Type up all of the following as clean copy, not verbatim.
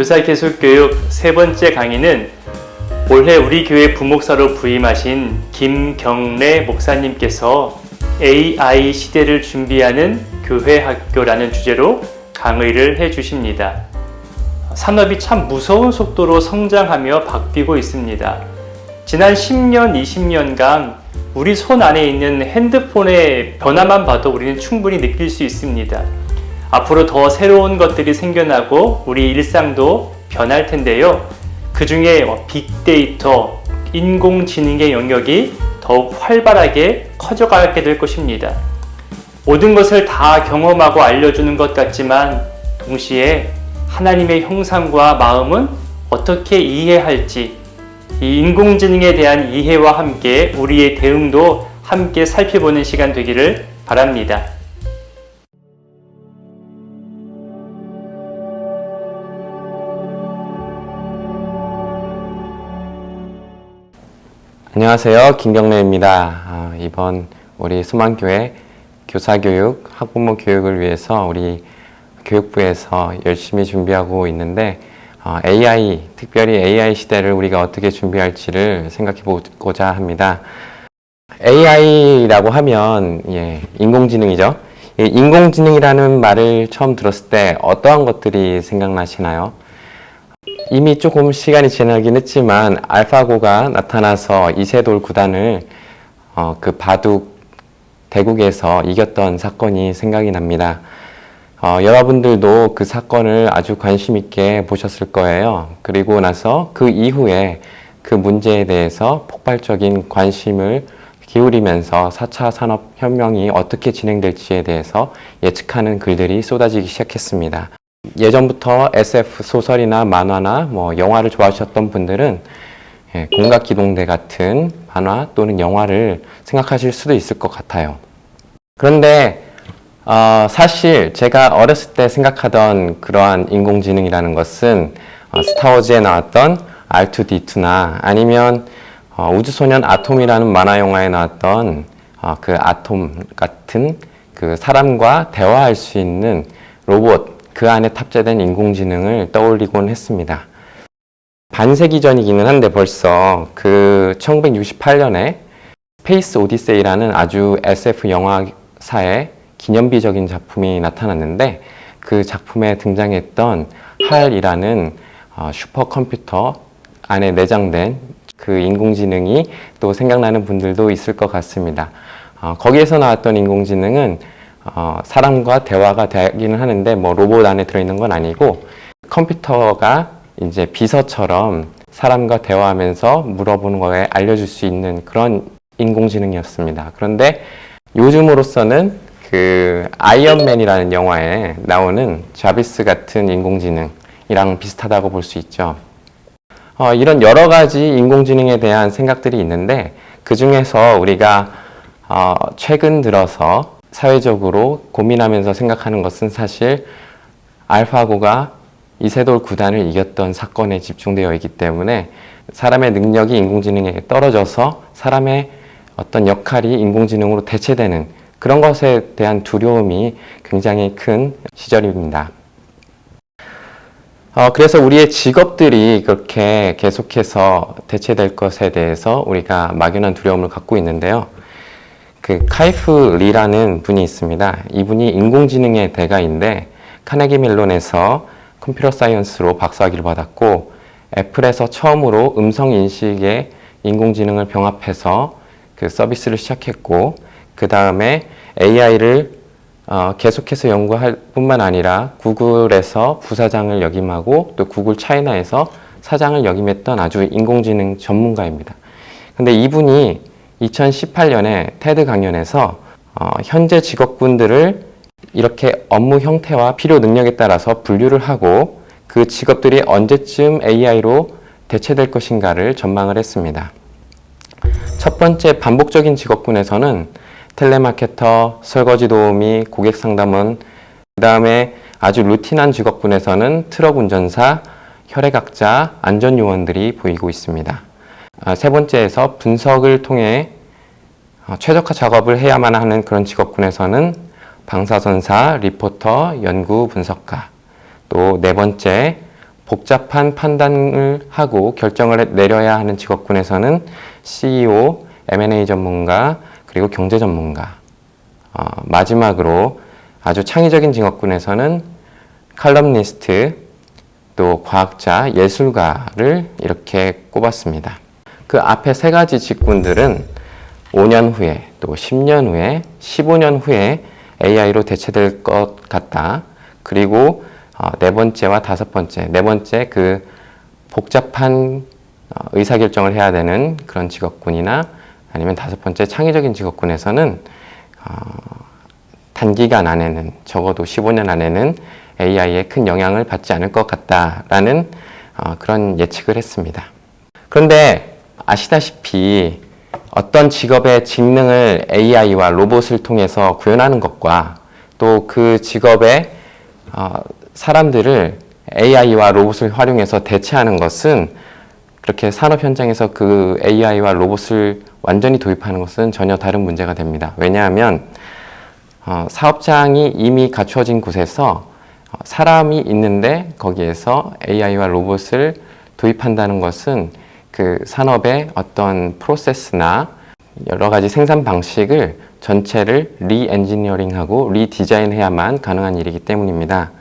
교사 계속교육 세 번째 강의는 올해 우리 교회 부목사로 부임하신 김경래 목사님께서 AI 시대를 준비하는 교회학교라는 주제로 강의를 해주십니다. 산업이 참 무서운 속도로 성장하며 바뀌고 있습니다. 지난 10년, 20년간 우리 손 안에 있는 핸드폰의 변화만 봐도 우리는 충분히 느낄 수 있습니다. 앞으로 더 새로운 것들이 생겨나고 우리 일상도 변할 텐데요. 그 중에 빅데이터, 인공지능의 영역이 더욱 활발하게 커져가게 될 것입니다. 모든 것을 다 경험하고 알려주는 것 같지만 동시에 하나님의 형상과 마음은 어떻게 이해할지 이 인공지능에 대한 이해와 함께 우리의 대응도 함께 살펴보는 시간 되기를 바랍니다. 안녕하세요. 김경래입니다. 이번 우리 수만교회 교사교육, 학부모 교육을 위해서 우리 교육부에서 열심히 준비하고 있는데 AI, 특별히 AI 시대를 우리가 어떻게 준비할지를 생각해 보고자 합니다. AI라고 하면 인공지능이죠. 인공지능이라는 말을 처음 들었을 때 어떠한 것들이 생각나시나요? 이미 조금 시간이 지나긴 했지만 알파고가 나타나서 이세돌 구단을 그 바둑 대국에서 이겼던 사건이 생각이 납니다. 여러분들도 그 사건을 아주 관심 있게 보셨을 거예요. 그리고 나서 그 이후에 그 문제에 대해서 폭발적인 관심을 기울이면서 4차 산업혁명이 어떻게 진행될지에 대해서 예측하는 글들이 쏟아지기 시작했습니다. 예전부터 SF 소설이나 만화나 영화를 좋아하셨던 분들은 공각기동대 같은 만화 또는 영화를 생각하실 수도 있을 것 같아요. 그런데 사실 제가 어렸을 때 생각하던 그러한 인공지능이라는 것은 스타워즈에 나왔던 R2D2나 아니면 우주소년 아톰이라는 만화 영화에 나왔던 그 아톰 같은 그 사람과 대화할 수 있는 로봇, 그 안에 탑재된 인공지능을 떠올리곤 했습니다. 반세기 전이기는 한데 벌써 그 1968년에 스페이스 오디세이라는 아주 SF 영화사의 기념비적인 작품이 나타났는데 그 작품에 등장했던 할이라는 슈퍼컴퓨터 안에 내장된 그 인공지능이 또 생각나는 분들도 있을 것 같습니다. 거기에서 나왔던 인공지능은 사람과 대화가 되기는 하는데 로봇 안에 들어있는 건 아니고 컴퓨터가 이제 비서처럼 사람과 대화하면서 물어보는 거에 알려줄 수 있는 그런 인공지능이었습니다. 그런데 요즘으로서는 그 아이언맨이라는 영화에 나오는 자비스 같은 인공지능이랑 비슷하다고 볼 수 있죠. 이런 여러 가지 인공지능에 대한 생각들이 있는데 그 중에서 우리가 최근 들어서 사회적으로 고민하면서 생각하는 것은 사실 알파고가 이세돌 구단을 이겼던 사건에 집중되어 있기 때문에 사람의 능력이 인공지능에게 떨어져서 사람의 어떤 역할이 인공지능으로 대체되는 그런 것에 대한 두려움이 굉장히 큰 시절입니다. 그래서 우리의 직업들이 그렇게 계속해서 대체될 것에 대해서 우리가 막연한 두려움을 갖고 있는데요. 그 카이프 리라는 분이 있습니다. 이분이 인공지능의 대가인데 카네기 멜론에서 컴퓨터 사이언스로 박사학위를 받았고 애플에서 처음으로 음성 인식에 인공지능을 병합해서 그 서비스를 시작했고 그 다음에 AI를 계속해서 연구할 뿐만 아니라 구글에서 부사장을 역임하고 또 구글 차이나에서 사장을 역임했던 아주 인공지능 전문가입니다. 근데 이분이 2018년에 테드 강연에서 현재 직업군들을 이렇게 업무 형태와 필요 능력에 따라서 분류를 하고 그 직업들이 언제쯤 AI로 대체될 것인가를 전망을 했습니다. 첫 번째 반복적인 직업군에서는 텔레마케터, 설거지 도우미, 고객 상담원, 그 다음에 아주 루틴한 직업군에서는 트럭 운전사, 혈액학자, 안전요원들이 보이고 있습니다. 세 번째에서 분석을 통해 최적화 작업을 해야만 하는 그런 직업군에서는 방사선사, 리포터, 연구 분석가, 또 네 번째 복잡한 판단을 하고 결정을 내려야 하는 직업군에서는 CEO, M&A 전문가, 그리고 경제 전문가, 마지막으로 아주 창의적인 직업군에서는 칼럼니스트, 또 과학자, 예술가를 이렇게 꼽았습니다. 그 앞에 세 가지 직군들은 5년 후에, 또 10년 후에, 15년 후에 AI로 대체될 것 같다. 그리고 네 번째와 다섯 번째, 네 번째 그 복잡한 의사결정을 해야 되는 그런 직업군이나 아니면 다섯 번째 창의적인 직업군에서는 단기간 안에는 적어도 15년 안에는 AI에 큰 영향을 받지 않을 것 같다라는 그런 예측을 했습니다. 그런데 아시다시피 어떤 직업의 직능을 AI와 로봇을 통해서 구현하는 것과 또 그 직업의 사람들을 AI와 로봇을 활용해서 대체하는 것은 그렇게 산업 현장에서 그 AI와 로봇을 완전히 도입하는 것은 전혀 다른 문제가 됩니다. 왜냐하면 사업장이 이미 갖추어진 곳에서 사람이 있는데 거기에서 AI와 로봇을 도입한다는 것은 그 산업의 어떤 프로세스나 여러 가지 생산 방식을 전체를 리엔지니어링하고 리디자인해야만 가능한 일이기 때문입니다.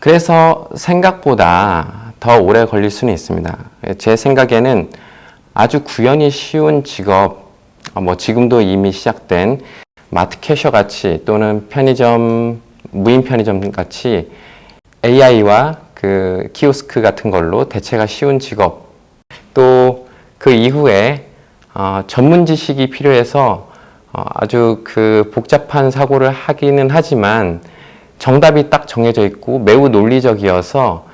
그래서 생각보다 더 오래 걸릴 수는 있습니다. 제 생각에는 아주 구현이 쉬운 직업, 지금도 이미 시작된 마트 캐셔 같이 또는 편의점, 무인 편의점 같이 AI와 그 키오스크 같은 걸로 대체가 쉬운 직업, 또 그 이후에 전문 지식이 필요해서 아주 그 복잡한 사고를 하기는 하지만 정답이 딱 정해져 있고 매우 논리적이어서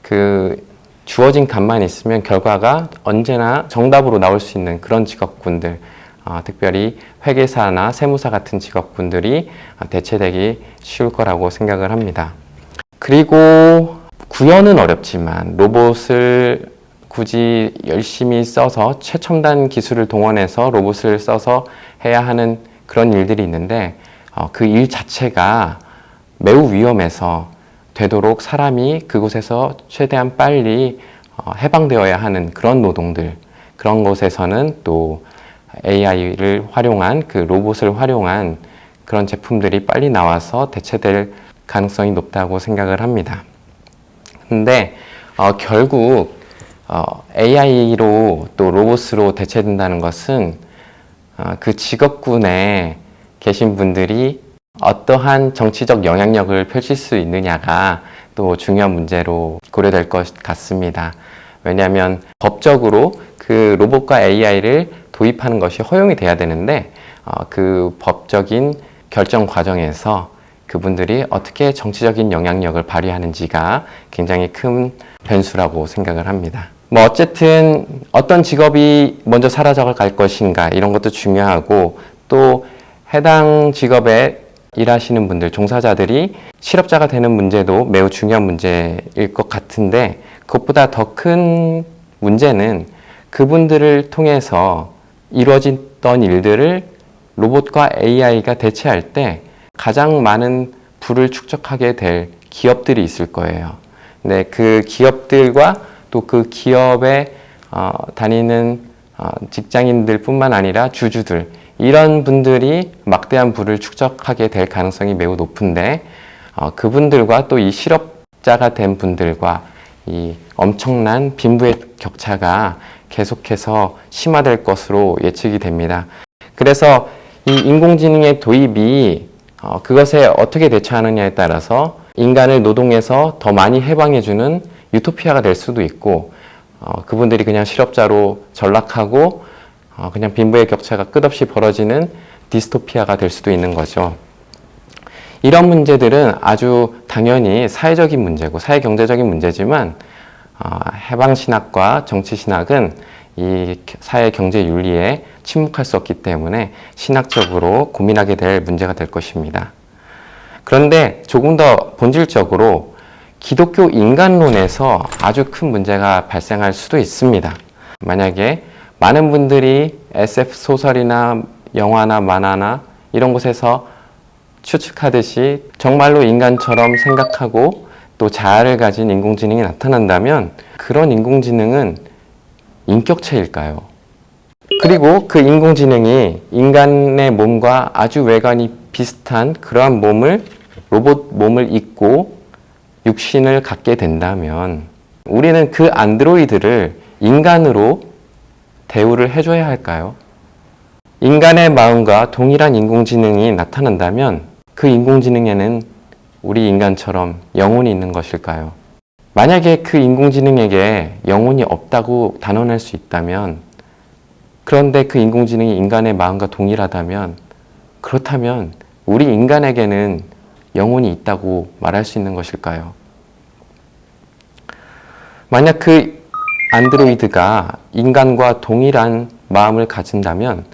그 주어진 값만 있으면 결과가 언제나 정답으로 나올 수 있는 그런 직업군들, 특별히 회계사나 세무사 같은 직업군들이 대체되기 쉬울 거라고 생각을 합니다. 그리고 구현은 어렵지만 로봇을 굳이 열심히 써서 최첨단 기술을 동원해서 로봇을 써서 해야 하는 그런 일들이 있는데 그 일 자체가 매우 위험해서 되도록 사람이 그곳에서 최대한 빨리 해방되어야 하는 그런 노동들, 그런 곳에서는 또 AI를 활용한 그 로봇을 활용한 그런 제품들이 빨리 나와서 대체될 가능성이 높다고 생각을 합니다. 근데 결국 AI로 또 로봇으로 대체된다는 것은 그 직업군에 계신 분들이 어떠한 정치적 영향력을 펼칠 수 있느냐가 또 중요한 문제로 고려될 것 같습니다. 왜냐하면 법적으로 그 로봇과 AI를 도입하는 것이 허용이 돼야 되는데 그 법적인 결정 과정에서 그분들이 어떻게 정치적인 영향력을 발휘하는지가 굉장히 큰 변수라고 생각을 합니다. 어쨌든 어떤 직업이 먼저 사라져갈 것인가 이런 것도 중요하고 또 해당 직업에 일하시는 분들, 종사자들이 실업자가 되는 문제도 매우 중요한 문제일 것 같은데 그것보다 더 큰 문제는 그분들을 통해서 이루어졌던 일들을 로봇과 AI가 대체할 때 가장 많은 부를 축적하게 될 기업들이 있을 거예요. 근데 그 기업들과 또 그 기업에 다니는 직장인들 뿐만 아니라 주주들, 이런 분들이 막대한 부를 축적하게 될 가능성이 매우 높은데 그분들과 또 이 실업자가 된 분들과 이 엄청난 빈부의 격차가 계속해서 심화될 것으로 예측이 됩니다. 그래서 이 인공지능의 도입이 그것에 어떻게 대처하느냐에 따라서 인간을 노동에서 더 많이 해방해주는 유토피아가 될 수도 있고 그분들이 그냥 실업자로 전락하고 그냥 빈부의 격차가 끝없이 벌어지는 디스토피아가 될 수도 있는 거죠. 이런 문제들은 아주 당연히 사회적인 문제고 사회경제적인 문제지만 해방신학과 정치신학은 이 사회경제윤리에 침묵할 수 없기 때문에 신학적으로 고민하게 될 문제가 될 것입니다. 그런데 조금 더 본질적으로 기독교 인간론에서 아주 큰 문제가 발생할 수도 있습니다. 만약에 많은 분들이 SF 소설이나 영화나 만화나 이런 곳에서 추측하듯이 정말로 인간처럼 생각하고 또 자아를 가진 인공지능이 나타난다면 그런 인공지능은 인격체일까요? 그리고 그 인공지능이 인간의 몸과 아주 외관이 비슷한 그러한 로봇 몸을 입고 육신을 갖게 된다면 우리는 그 안드로이드를 인간으로 대우를 해줘야 할까요? 인간의 마음과 동일한 인공지능이 나타난다면 그 인공지능에는 우리 인간처럼 영혼이 있는 것일까요? 만약에 그 인공지능에게 영혼이 없다고 단언할 수 있다면, 그런데 그 인공지능이 인간의 마음과 동일하다면, 그렇다면 우리 인간에게는 영혼이 있다고 말할 수 있는 것일까요? 만약 그 안드로이드가 인간과 동일한 마음을 가진다면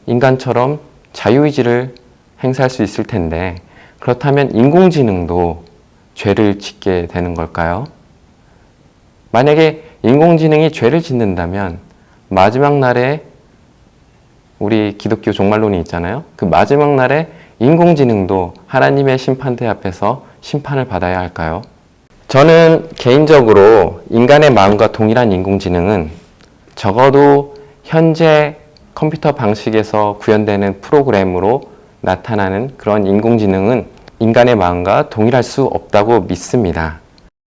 인간처럼 자유의지를 행사할 수 있을 텐데, 그렇다면 인공지능도 죄를 짓게 되는 걸까요? 만약에 인공지능이 죄를 짓는다면 마지막 날에 우리 기독교 종말론이 있잖아요. 그 마지막 날에 인공지능도 하나님의 심판대 앞에서 심판을 받아야 할까요? 저는 개인적으로 인간의 마음과 동일한 인공지능은 적어도 현재 컴퓨터 방식에서 구현되는 프로그램으로 나타나는 그런 인공지능은 인간의 마음과 동일할 수 없다고 믿습니다.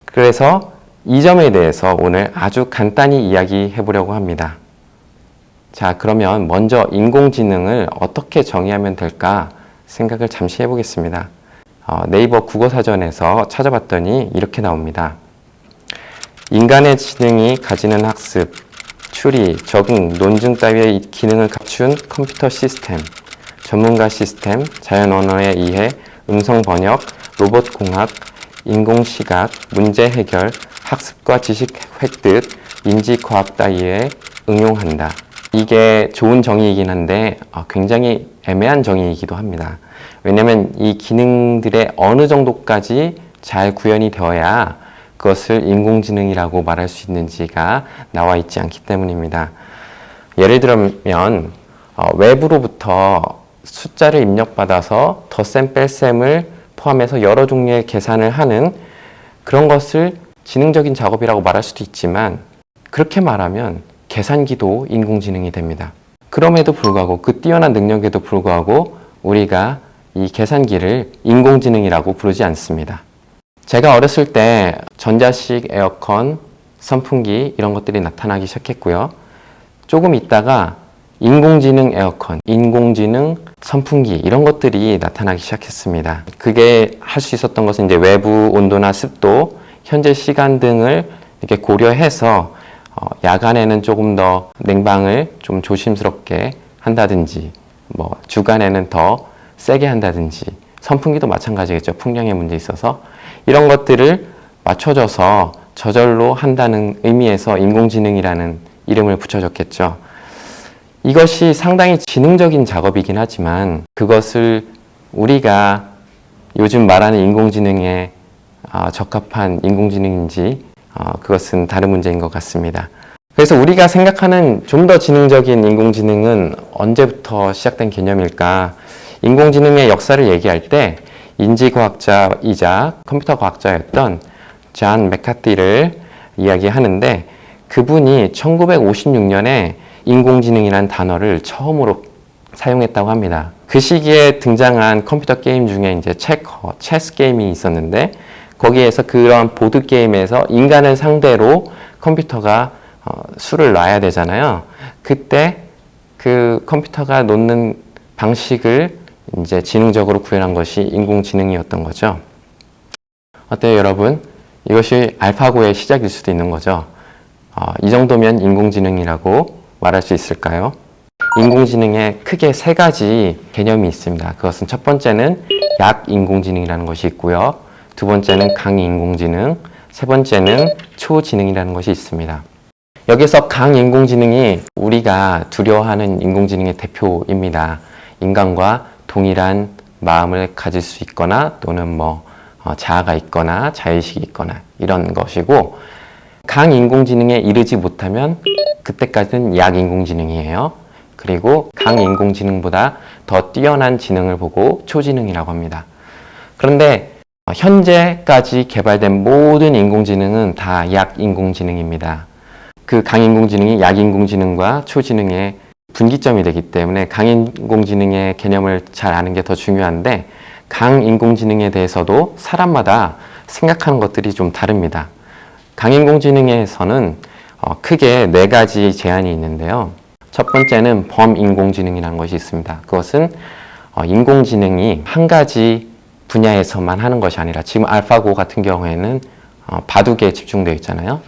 그래서 이 점에 대해서 오늘 아주 간단히 이야기해 보려고 합니다. 자, 그러면 먼저 인공지능을 어떻게 정의하면 될까 생각을 잠시 해보겠습니다. 네이버 국어사전에서 찾아봤더니 이렇게 나옵니다. 인간의 지능이 가지는 학습, 추리, 적응, 논증 따위의 기능을 갖춘 컴퓨터 시스템, 전문가 시스템, 자연 언어의 이해, 음성 번역, 로봇 공학, 인공 시각, 문제 해결, 학습과 지식 획득, 인지 과학 따위에 응용한다. 이게 좋은 정의이긴 한데 굉장히 애매한 정의이기도 합니다. 왜냐하면 이 기능들의 어느 정도까지 잘 구현이 되어야 그것을 인공지능이라고 말할 수 있는지가 나와 있지 않기 때문입니다. 예를 들면 외부로부터 숫자를 입력받아서 덧셈 뺄셈을 포함해서 여러 종류의 계산을 하는 그런 것을 지능적인 작업이라고 말할 수도 있지만, 그렇게 말하면 계산기도 인공지능이 됩니다. 그럼에도 불구하고, 그 뛰어난 능력에도 불구하고 우리가 이 계산기를 인공지능이라고 부르지 않습니다. 제가 어렸을 때 전자식 에어컨, 선풍기 이런 것들이 나타나기 시작했고요. 조금 있다가 인공지능 에어컨, 인공지능 선풍기 이런 것들이 나타나기 시작했습니다. 그게 할 수 있었던 것은 이제 외부 온도나 습도, 현재 시간 등을 이렇게 고려해서 야간에는 조금 더 냉방을 좀 조심스럽게 한다든지, 주간에는 더 세게 한다든지, 선풍기도 마찬가지겠죠. 풍량에 문제 있어서 이런 것들을 맞춰줘서 저절로 한다는 의미에서 인공지능이라는 이름을 붙여줬겠죠. 이것이 상당히 지능적인 작업이긴 하지만 그것을 우리가 요즘 말하는 인공지능에 적합한 인공지능인지 그것은 다른 문제인 것 같습니다. 그래서 우리가 생각하는 좀 더 지능적인 인공지능은 언제부터 시작된 개념일까? 인공지능의 역사를 얘기할 때 인지과학자이자 컴퓨터 과학자였던 존 맥카티를 이야기하는데, 그분이 1956년에 인공지능이라는 단어를 처음으로 사용했다고 합니다. 그 시기에 등장한 컴퓨터 게임 중에 이제 체스 게임이 있었는데, 거기에서 그런 보드 게임에서 인간을 상대로 컴퓨터가 수를 놔야 되잖아요. 그때 그 컴퓨터가 놓는 방식을 이제 지능적으로 구현한 것이 인공지능이었던 거죠. 어때요, 여러분? 이것이 알파고의 시작일 수도 있는 거죠. 이 정도면 인공지능이라고 말할 수 있을까요? 인공지능에 크게 세 가지 개념이 있습니다. 그것은 첫 번째는 약인공지능이라는 것이 있고요. 두 번째는 강인공지능, 세 번째는 초지능이라는 것이 있습니다. 여기서 강인공지능이 우리가 두려워하는 인공지능의 대표입니다. 인간과 동일한 마음을 가질 수 있거나 또는 자아가 있거나 자의식이 있거나 이런 것이고, 강인공지능에 이르지 못하면 그때까지는 약인공지능이에요. 그리고 강인공지능보다 더 뛰어난 지능을 보고 초지능이라고 합니다. 그런데 현재까지 개발된 모든 인공지능은 다 약인공지능입니다. 그 강인공지능이 약인공지능과 초지능의 분기점이 되기 때문에 강인공지능의 개념을 잘 아는 게 더 중요한데, 강인공지능에 대해서도 사람마다 생각하는 것들이 좀 다릅니다. 강인공지능에서는 크게 4가지 제한이 있는데요. 첫 번째는 범인공지능이라는 것이 있습니다. 그것은 인공지능이 한 가지 분야에서만 하는 것이 아니라, 지금 알파고 같은 경우에는 바둑에 집중되어 있잖아요.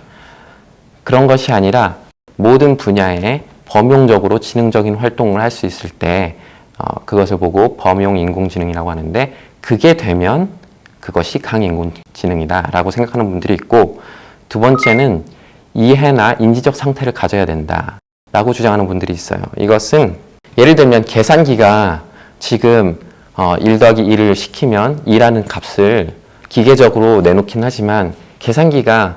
그런 것이 아니라 모든 분야에 범용적으로 지능적인 활동을 할 수 있을 때 그것을 보고 범용 인공지능이라고 하는데, 그게 되면 그것이 강인공지능이다 라고 생각하는 분들이 있고, 두 번째는 이해나 인지적 상태를 가져야 된다 라고 주장하는 분들이 있어요. 이것은 예를 들면 계산기가 지금 1 더하기 1을 시키면 2라는 값을 기계적으로 내놓긴 하지만, 계산기가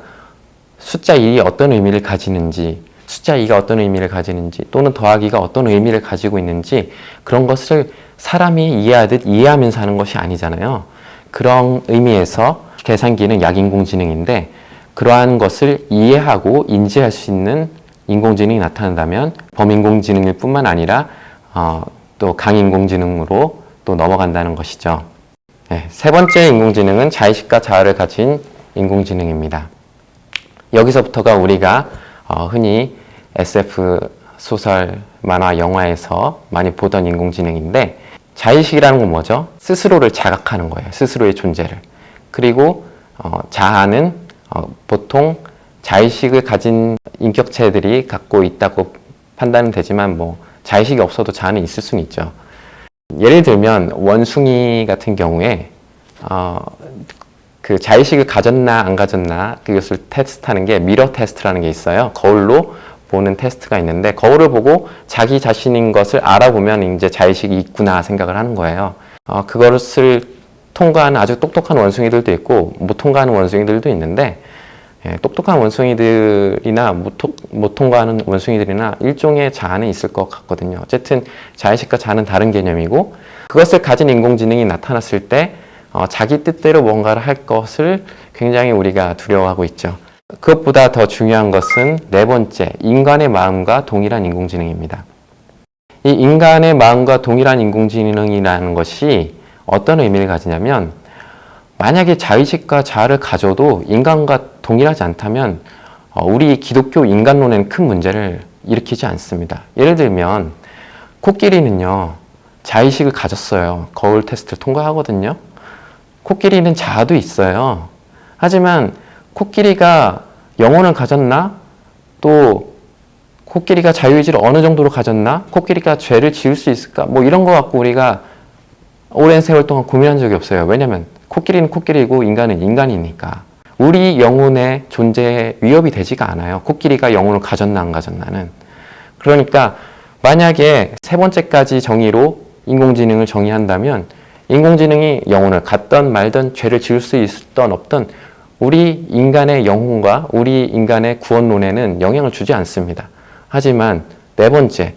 숫자 1이 어떤 의미를 가지는지, 숫자 2가 어떤 의미를 가지는지, 또는 더하기가 어떤 의미를 가지고 있는지, 그런 것을 사람이 이해하듯 이해하면서 하는 것이 아니잖아요. 그런 의미에서 계산기는 약인공지능인데, 그러한 것을 이해하고 인지할 수 있는 인공지능이 나타난다면 범인공지능일 뿐만 아니라 또 강인공지능으로 또 넘어간다는 것이죠. 네, 세 번째 인공지능은 자의식과 자아를 가진 인공지능입니다. 여기서부터가 우리가 흔히 SF 소설, 만화, 영화에서 많이 보던 인공지능인데, 자의식이라는 건 뭐죠? 스스로를 자각하는 거예요. 스스로의 존재를. 그리고 자아는 보통 자의식을 가진 인격체들이 갖고 있다고 판단은 되지만, 자의식이 없어도 자아는 있을 수는 있죠. 예를 들면 원숭이 같은 경우에 그 자의식을 가졌나 안 가졌나 그것을 테스트하는 게 미러 테스트라는 게 있어요. 거울로 보는 테스트가 있는데, 거울을 보고 자기 자신인 것을 알아보면 이제 자의식이 있구나 생각을 하는 거예요. 그것을 통과하는 아주 똑똑한 원숭이들도 있고 못 통과하는 원숭이들도 있는데, 똑똑한 원숭이들이나 못 통과하는 원숭이들이나 일종의 자아는 있을 것 같거든요. 어쨌든 자의식과 자아는 다른 개념이고, 그것을 가진 인공지능이 나타났을 때 자기 뜻대로 뭔가를 할 것을 굉장히 우리가 두려워하고 있죠. 그것보다 더 중요한 것은 네 번째, 인간의 마음과 동일한 인공지능입니다. 이 인간의 마음과 동일한 인공지능이라는 것이 어떤 의미를 가지냐면, 만약에 자의식과 자아를 가져도 인간과 동일하지 않다면 우리 기독교 인간론에는 큰 문제를 일으키지 않습니다. 예를 들면 코끼리는요, 자의식을 가졌어요. 거울 테스트를 통과하거든요. 코끼리는 자아도 있어요. 하지만 코끼리가 영혼을 가졌나? 또 코끼리가 자유의지를 어느 정도로 가졌나? 코끼리가 죄를 지을 수 있을까? 이런 거 갖고 우리가 오랜 세월 동안 고민한 적이 없어요. 왜냐면 코끼리는 코끼리고 인간은 인간이니까. 우리 영혼의 존재에 위협이 되지가 않아요. 코끼리가 영혼을 가졌나 안 가졌나는. 그러니까 만약에 세 번째까지 정의로 인공지능을 정의한다면, 인공지능이 영혼을 갖던 말던, 죄를 지을 수 있던 없던 우리 인간의 영혼과 우리 인간의 구원론에는 영향을 주지 않습니다. 하지만 네 번째,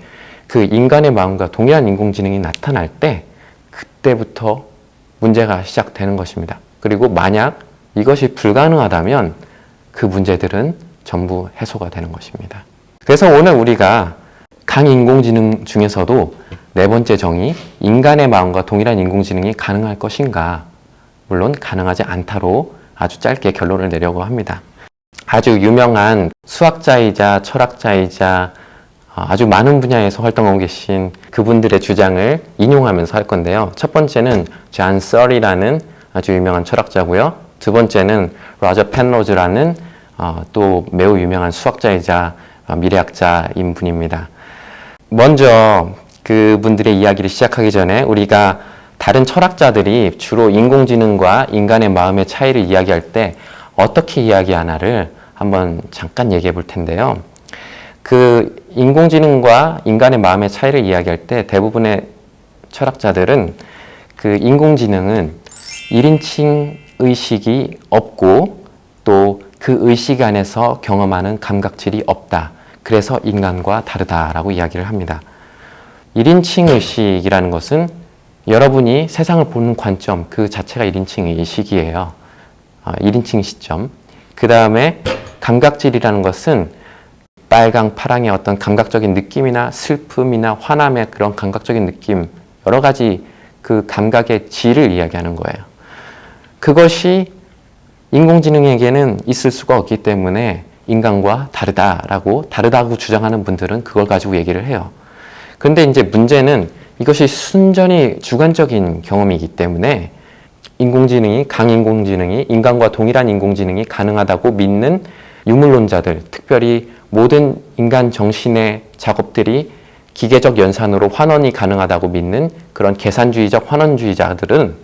그 인간의 마음과 동일한 인공지능이 나타날 때, 그때부터 문제가 시작되는 것입니다. 그리고 만약 이것이 불가능하다면 그 문제들은 전부 해소가 되는 것입니다. 그래서 오늘 우리가 강인공지능 중에서도 네 번째 정의, 인간의 마음과 동일한 인공지능이 가능할 것인가? 물론 가능하지 않다로 아주 짧게 결론을 내려고 합니다. 아주 유명한 수학자이자 철학자이자 아주 많은 분야에서 활동하고 계신 그분들의 주장을 인용하면서 할 건데요. 첫 번째는 존 서리라는 아주 유명한 철학자고요. 두 번째는 로저 펜로즈라는 또 매우 유명한 수학자이자 미래학자인 분입니다. 먼저 그분들의 이야기를 시작하기 전에 우리가 다른 철학자들이 주로 인공지능과 인간의 마음의 차이를 이야기할 때 어떻게 이야기하나를 한번 잠깐 얘기해 볼 텐데요. 그 인공지능과 인간의 마음의 차이를 이야기할 때 대부분의 철학자들은 그 인공지능은 1인칭 의식이 없고 또 그 의식 안에서 경험하는 감각질이 없다. 그래서 인간과 다르다라고 이야기를 합니다. 1인칭 의식이라는 것은 여러분이 세상을 보는 관점 그 자체가 1인칭의 시기예요. 1인칭 시점. 그 다음에 감각질이라는 것은 빨강, 파랑의 어떤 감각적인 느낌이나 슬픔이나 화남의 그런 감각적인 느낌, 여러 가지 그 감각의 질을 이야기하는 거예요. 그것이 인공지능에게는 있을 수가 없기 때문에 인간과 다르다고 주장하는 분들은 그걸 가지고 얘기를 해요. 그런데 이제 문제는 이것이 순전히 주관적인 경험이기 때문에 강인공지능이 인간과 동일한 인공지능이 가능하다고 믿는 유물론자들, 특별히 모든 인간 정신의 작업들이 기계적 연산으로 환원이 가능하다고 믿는 그런 계산주의적 환원주의자들은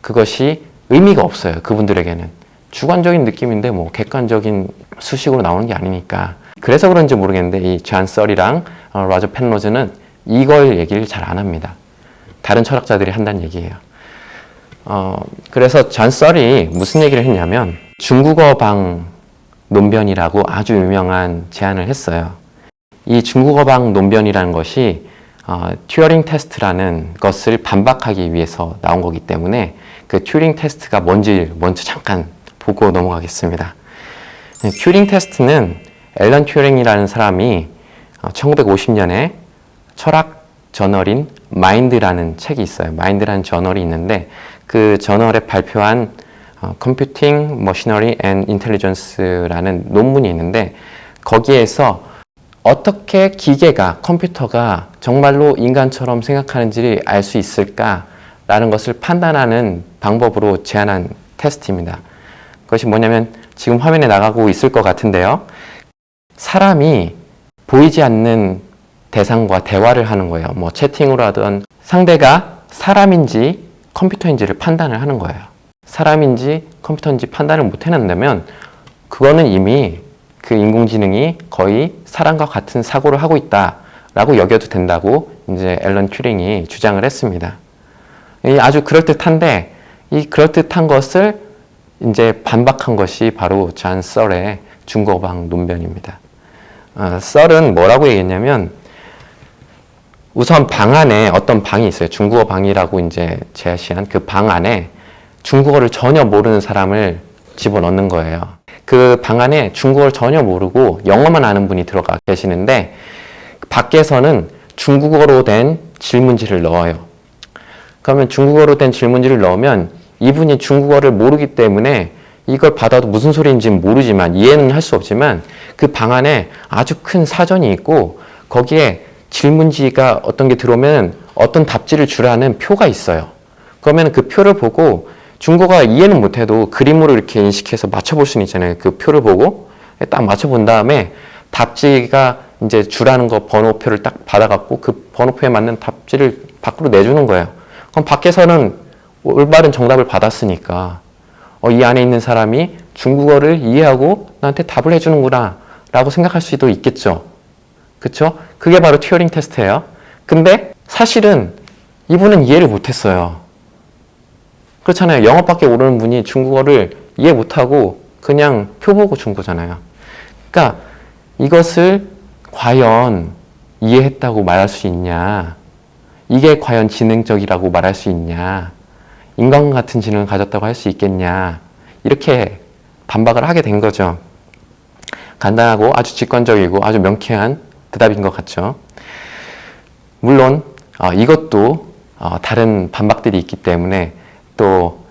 그것이 의미가 없어요. 그분들에게는. 주관적인 느낌인데 뭐 객관적인 수식으로 나오는 게 아니니까. 그래서 그런지 모르겠는데 이 존 썰이랑 로저 펜로즈는 이걸 얘기를 잘 안 합니다. 다른 철학자들이 한다는 얘기예요. 그래서 존 썰이 무슨 얘기를 했냐면 중국어 방 논변이라고 아주 유명한 제안을 했어요. 이 중국어 방 논변이라는 것이 튜어링 테스트라는 것을 반박하기 위해서 나온 거기 때문에 그 튜어링 테스트가 뭔지 먼저 잠깐 보고 넘어가겠습니다. 튜어링 테스트는 앨런 튜어링이라는 사람이 1950년에 철학 저널인 마인드라는 책이 있어요. 마인드라는 저널이 있는데 그 저널에 발표한 Computing Machinery and Intelligence라는 논문이 있는데 거기에서 어떻게 컴퓨터가 정말로 인간처럼 생각하는지를 알 수 있을까라는 것을 판단하는 방법으로 제안한 테스트입니다. 그것이 뭐냐면 지금 화면에 나가고 있을 것 같은데요. 사람이 보이지 않는 대상과 대화를 하는 거예요. 뭐 채팅으로 하던 상대가 사람인지 컴퓨터인지를 판단을 하는 거예요. 사람인지 컴퓨터인지 판단을 못 해낸다면 그거는 이미 그 인공지능이 거의 사람과 같은 사고를 하고 있다라고 여겨도 된다고 이제 앨런 튜링이 주장을 했습니다. 아주 그럴듯한데 이 그럴듯한 것을 이제 반박한 것이 바로 존 썰의 중국어방 논변입니다. 썰은 뭐라고 얘기했냐면 우선 방 안에 어떤 방이 있어요. 중국어 방이라고 이제 제시한 그 방 안에 중국어를 전혀 모르는 사람을 집어넣는 거예요. 그 방 안에 중국어를 전혀 모르고 영어만 아는 분이 들어가 계시는데 밖에서는 중국어로 된 질문지를 넣어요. 그러면 중국어로 된 질문지를 넣으면 이분이 중국어를 모르기 때문에 이걸 받아도 무슨 소리인지는 모르지만 이해는 할 수 없지만 그 방 안에 아주 큰 사전이 있고 거기에 질문지가 어떤 게 들어오면 어떤 답지를 주라는 표가 있어요. 그러면 그 표를 보고 중국어가 이해는 못해도 그림으로 이렇게 인식해서 맞춰볼 수는 있잖아요. 그 표를 보고 딱 맞춰본 다음에 답지가 이제 주라는 거 번호표를 딱 받아갖고 그 번호표에 맞는 답지를 밖으로 내주는 거예요. 그럼 밖에서는 올바른 정답을 받았으니까 이 안에 있는 사람이 중국어를 이해하고 나한테 답을 해주는구나 라고 생각할 수도 있겠죠. 그쵸? 그게 바로 튜어링 테스트예요. 근데 사실은 이분은 이해를 못했어요. 그렇잖아요. 영어밖에 모르는 분이 중국어를 이해 못하고 그냥 표 보고 준 거잖아요. 그러니까 이것을 과연 이해했다고 말할 수 있냐? 이게 과연 지능적이라고 말할 수 있냐? 인간 같은 지능을 가졌다고 할 수 있겠냐? 이렇게 반박을 하게 된 거죠. 간단하고 아주 직관적이고 아주 명쾌한 대답인 것 같죠. 물론 이것도 다른 반박들이 있기 때문에 또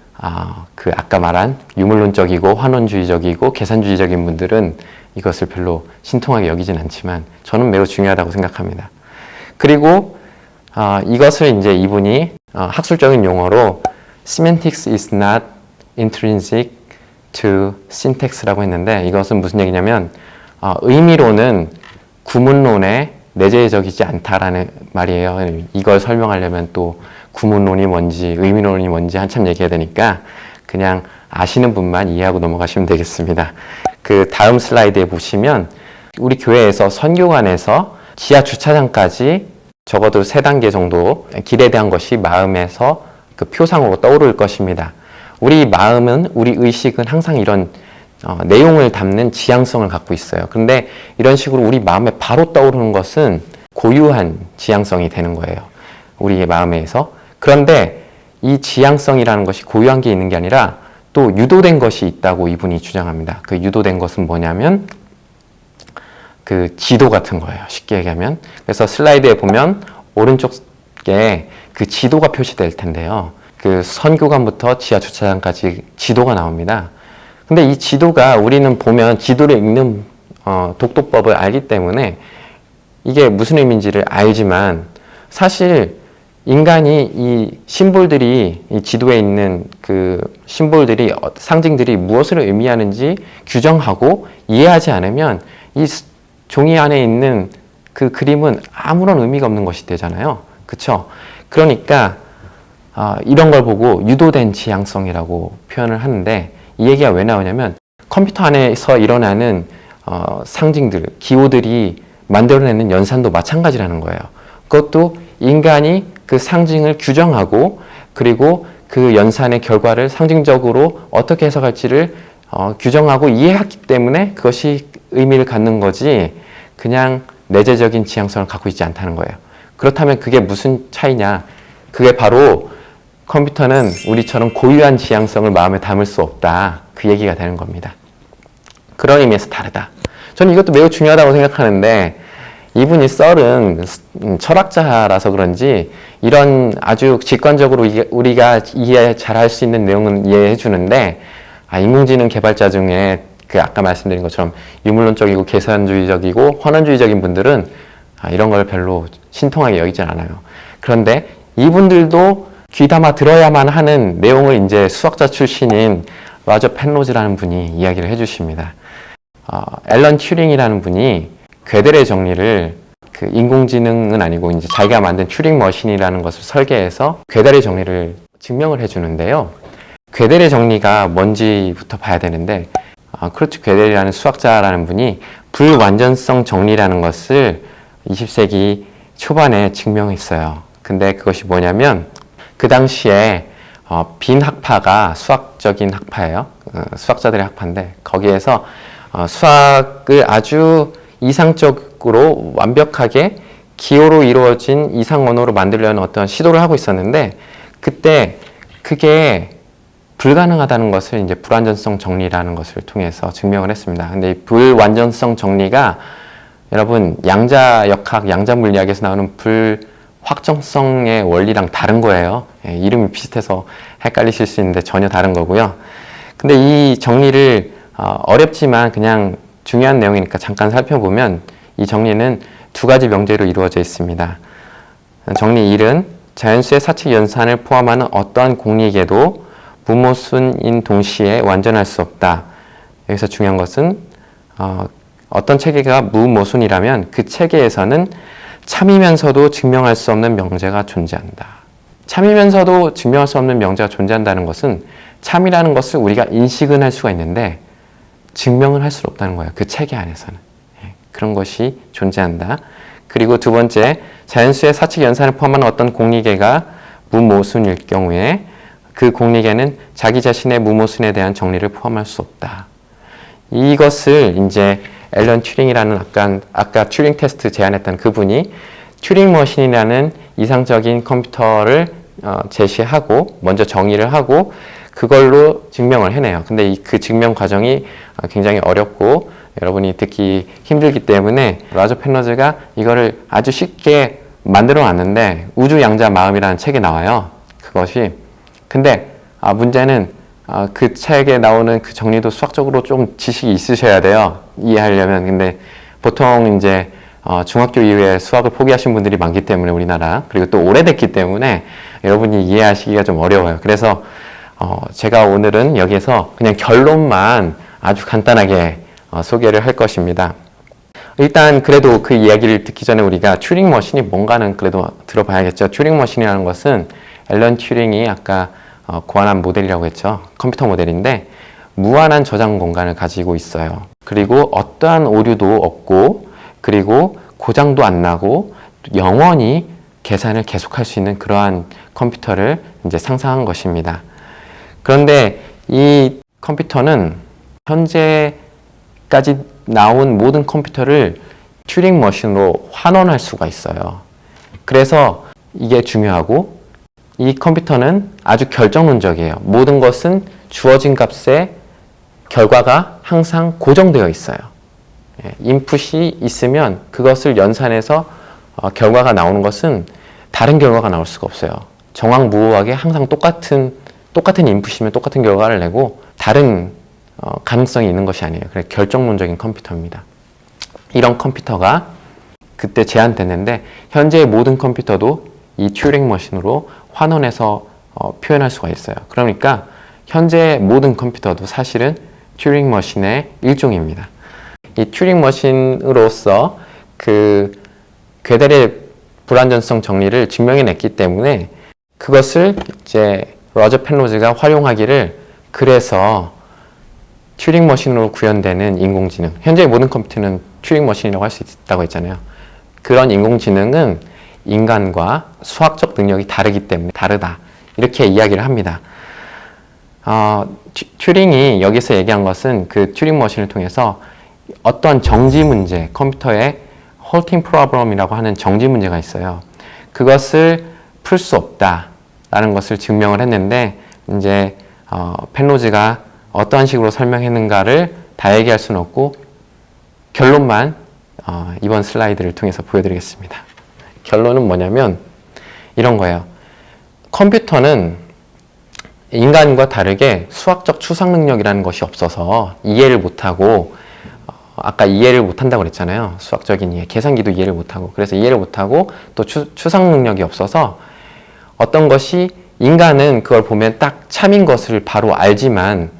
그 아까 말한 유물론적이고 환원주의적이고 계산주의적인 분들은 이것을 별로 신통하게 여기진 않지만 저는 매우 중요하다고 생각합니다. 그리고 이것을 이제 이분이 학술적인 용어로 Semantics is not intrinsic to syntax라고 했는데 이것은 무슨 얘기냐면 의미로는 구문론에 내재적이지 않다라는 말이에요. 이걸 설명하려면 또 구문론이 뭔지 의미론이 뭔지 한참 얘기해야 되니까 그냥 아시는 분만 이해하고 넘어가시면 되겠습니다. 그 다음 슬라이드에 보시면 우리 교회에서 선교관에서 지하 주차장까지 적어도 3단계 정도 길에 대한 것이 마음에서 그 표상으로 떠오를 것입니다. 우리 마음은, 우리 의식은 항상 이런 내용을 담는 지향성을 갖고 있어요. 그런데 이런 식으로 우리 마음에 바로 떠오르는 것은 고유한 지향성이 되는 거예요. 우리의 마음에서. 그런데 이 지향성이라는 것이 고유한 게 있는 게 아니라 또 유도된 것이 있다고 이분이 주장합니다. 그 유도된 것은 뭐냐면 그 지도 같은 거예요. 쉽게 얘기하면. 그래서 슬라이드에 보면 오른쪽에 그 지도가 표시될 텐데요. 그 선교관부터 지하 주차장까지 지도가 나옵니다. 근데 이 지도가 우리는 보면 지도를 읽는 독도법을 알기 때문에 이게 무슨 의미인지를 알지만 사실 인간이 이 심볼들이 이 지도에 있는 그 심볼들이 상징들이 무엇을 의미하는지 규정하고 이해하지 않으면 이 종이 안에 있는 그 그림은 아무런 의미가 없는 것이 되잖아요. 그렇죠? 그러니까 이런 걸 보고 유도된 지향성이라고 표현을 하는데 이 얘기가 왜 나오냐면 컴퓨터 안에서 일어나는 상징들, 기호들이 만들어내는 연산도 마찬가지라는 거예요. 그것도 인간이 그 상징을 규정하고 그리고 그 연산의 결과를 상징적으로 어떻게 해석할지를 규정하고 이해했기 때문에 그것이 의미를 갖는 거지 그냥 내재적인 지향성을 갖고 있지 않다는 거예요. 그렇다면 그게 무슨 차이냐? 그게 바로 컴퓨터는 우리처럼 고유한 지향성을 마음에 담을 수 없다. 그 얘기가 되는 겁니다. 그런 의미에서 다르다. 저는 이것도 매우 중요하다고 생각하는데 이분이 썰은 철학자라서 그런지 이런 아주 직관적으로 우리가 이해 잘할 수 있는 내용은 이해해 주는데 인공지능 개발자 중에 그 아까 말씀드린 것처럼 유물론적이고 계산주의적이고 환원주의적인 분들은 이런 걸 별로 신통하게 여기지 않아요. 그런데 이분들도 귀담아 들어야만 하는 내용을 이제 수학자 출신인 로저 펜로즈라는 분이 이야기를 해주십니다. 앨런 튜링이라는 분이 괴델의 정리를 그 인공지능은 아니고 이제 자기가 만든 튜링 머신이라는 것을 설계해서 괴델의 정리를 증명을 해주는데요. 괴델의 정리가 뭔지부터 봐야 되는데 크루트 괴델이라는 수학자라는 분이 불완전성 정리라는 것을 20세기 초반에 증명했어요. 근데 그것이 뭐냐면 그 당시에 빈 학파가 수학적인 학파예요. 수학자들의 학파인데 거기에서 수학을 아주 이상적으로 완벽하게 기호로 이루어진 이상 언어로 만들려는 어떤 시도를 하고 있었는데 그때 그게 불가능하다는 것을 이제 불완전성 정리라는 것을 통해서 증명을 했습니다. 근데 이 불완전성 정리가 여러분 양자역학, 양자물리학에서 나오는 불확정성의 원리랑 다른 거예요. 이름이 비슷해서 헷갈리실 수 있는데 전혀 다른 거고요. 근데 이 정리를 어렵지만 그냥 중요한 내용이니까 잠깐 살펴보면 이 정리는 두 가지 명제로 이루어져 있습니다. 정리 1은 자연수의 사칙 연산을 포함하는 어떠한 공리계도 무모순인 동시에 완전할 수 없다. 여기서 중요한 것은 어떤 체계가 무모순이라면 그 체계에서는 참이면서도 증명할 수 없는 명제가 존재한다. 참이면서도 증명할 수 없는 명제가 존재한다는 것은 참이라는 것을 우리가 인식은 할 수가 있는데 증명을 할 수 없다는 거예요. 그 체계 안에서는. 그런 것이 존재한다. 그리고 두 번째, 자연수의 사칙 연산을 포함하는 어떤 공리계가 무모순일 경우에 그 공리계는 자기 자신의 무모순에 대한 정리를 포함할 수 없다. 이것을 이제 앨런 튜링이라는 아까 튜링 테스트 제안했던 그분이 튜링 머신이라는 이상적인 컴퓨터를 제시하고 먼저 정의를 하고 그걸로 증명을 해내요. 근데 그 증명 과정이 굉장히 어렵고 여러분이 듣기 힘들기 때문에 로저 펜로즈가 이거를 아주 쉽게 만들어 놨는데 우주 양자 마음이라는 책이 나와요. 그것이 근데 문제는 그 책에 나오는 그 정리도 수학적으로 좀 지식이 있으셔야 돼요. 이해하려면. 근데 보통 이제 중학교 이후에 수학을 포기하신 분들이 많기 때문에 우리나라 그리고 또 오래됐기 때문에 여러분이 이해하시기가 좀 어려워요. 그래서 제가 오늘은 여기에서 그냥 결론만 아주 간단하게 소개를 할 것입니다. 일단 그래도 그 이야기를 듣기 전에 우리가 튜링 머신이 뭔가는 그래도 들어봐야겠죠. 튜링 머신이라는 것은 앨런 튜링이 아까 고안한 모델이라고 했죠. 컴퓨터 모델인데 무한한 저장 공간을 가지고 있어요. 그리고 어떠한 오류도 없고 그리고 고장도 안 나고 영원히 계산을 계속할 수 있는 그러한 컴퓨터를 이제 상상한 것입니다. 그런데 이 컴퓨터는 현재까지 나온 모든 컴퓨터를 튜링 머신으로 환원할 수가 있어요. 그래서 이게 중요하고 이 컴퓨터는 아주 결정론적이에요. 모든 것은 주어진 값에 결과가 항상 고정되어 있어요. 인풋이 있으면 그것을 연산해서 결과가 나오는 것은 다른 결과가 나올 수가 없어요. 정황무후하게 항상 똑같은 인풋이면 똑같은 결과를 내고 다른 가능성이 있는 것이 아니에요. 그래서 결정론적인 컴퓨터입니다. 이런 컴퓨터가 그때 제안됐는데 현재의 모든 컴퓨터도 이 튜링 머신으로 환원해서 표현할 수가 있어요. 그러니까 현재 모든 컴퓨터도 사실은 튜링 머신의 일종입니다. 이 튜링 머신으로서 그 괴델의 불완전성 정리를 증명해냈기 때문에 그것을 이제 로저 펜로즈가 활용하기를, 그래서 튜링 머신으로 구현되는 인공지능, 현재 모든 컴퓨터는 튜링 머신이라고 할 수 있다고 했잖아요. 그런 인공지능은 인간과 수학적 능력이 다르기 때문에 다르다, 이렇게 이야기를 합니다. 튜링이 여기서 얘기한 것은 그 튜링 머신을 통해서 어떤 정지 문제, 컴퓨터에 halting problem이라고 하는 정지 문제가 있어요. 그것을 풀 수 없다라는 것을 증명을 했는데, 이제 펜로즈가 어떠한 식으로 설명했는가를 다 얘기할 수는 없고 결론만 이번 슬라이드를 통해서 보여드리겠습니다. 결론은 뭐냐면 이런 거예요. 컴퓨터는 인간과 다르게 수학적 추상 능력이라는 것이 없어서 이해를 못하고, 아까 이해를 못한다고 그랬잖아요. 수학적인 이해, 계산기도 이해를 못하고, 그래서 이해를 못하고 또 추상 능력이 없어서 어떤 것이, 인간은 그걸 보면 딱 참인 것을 바로 알지만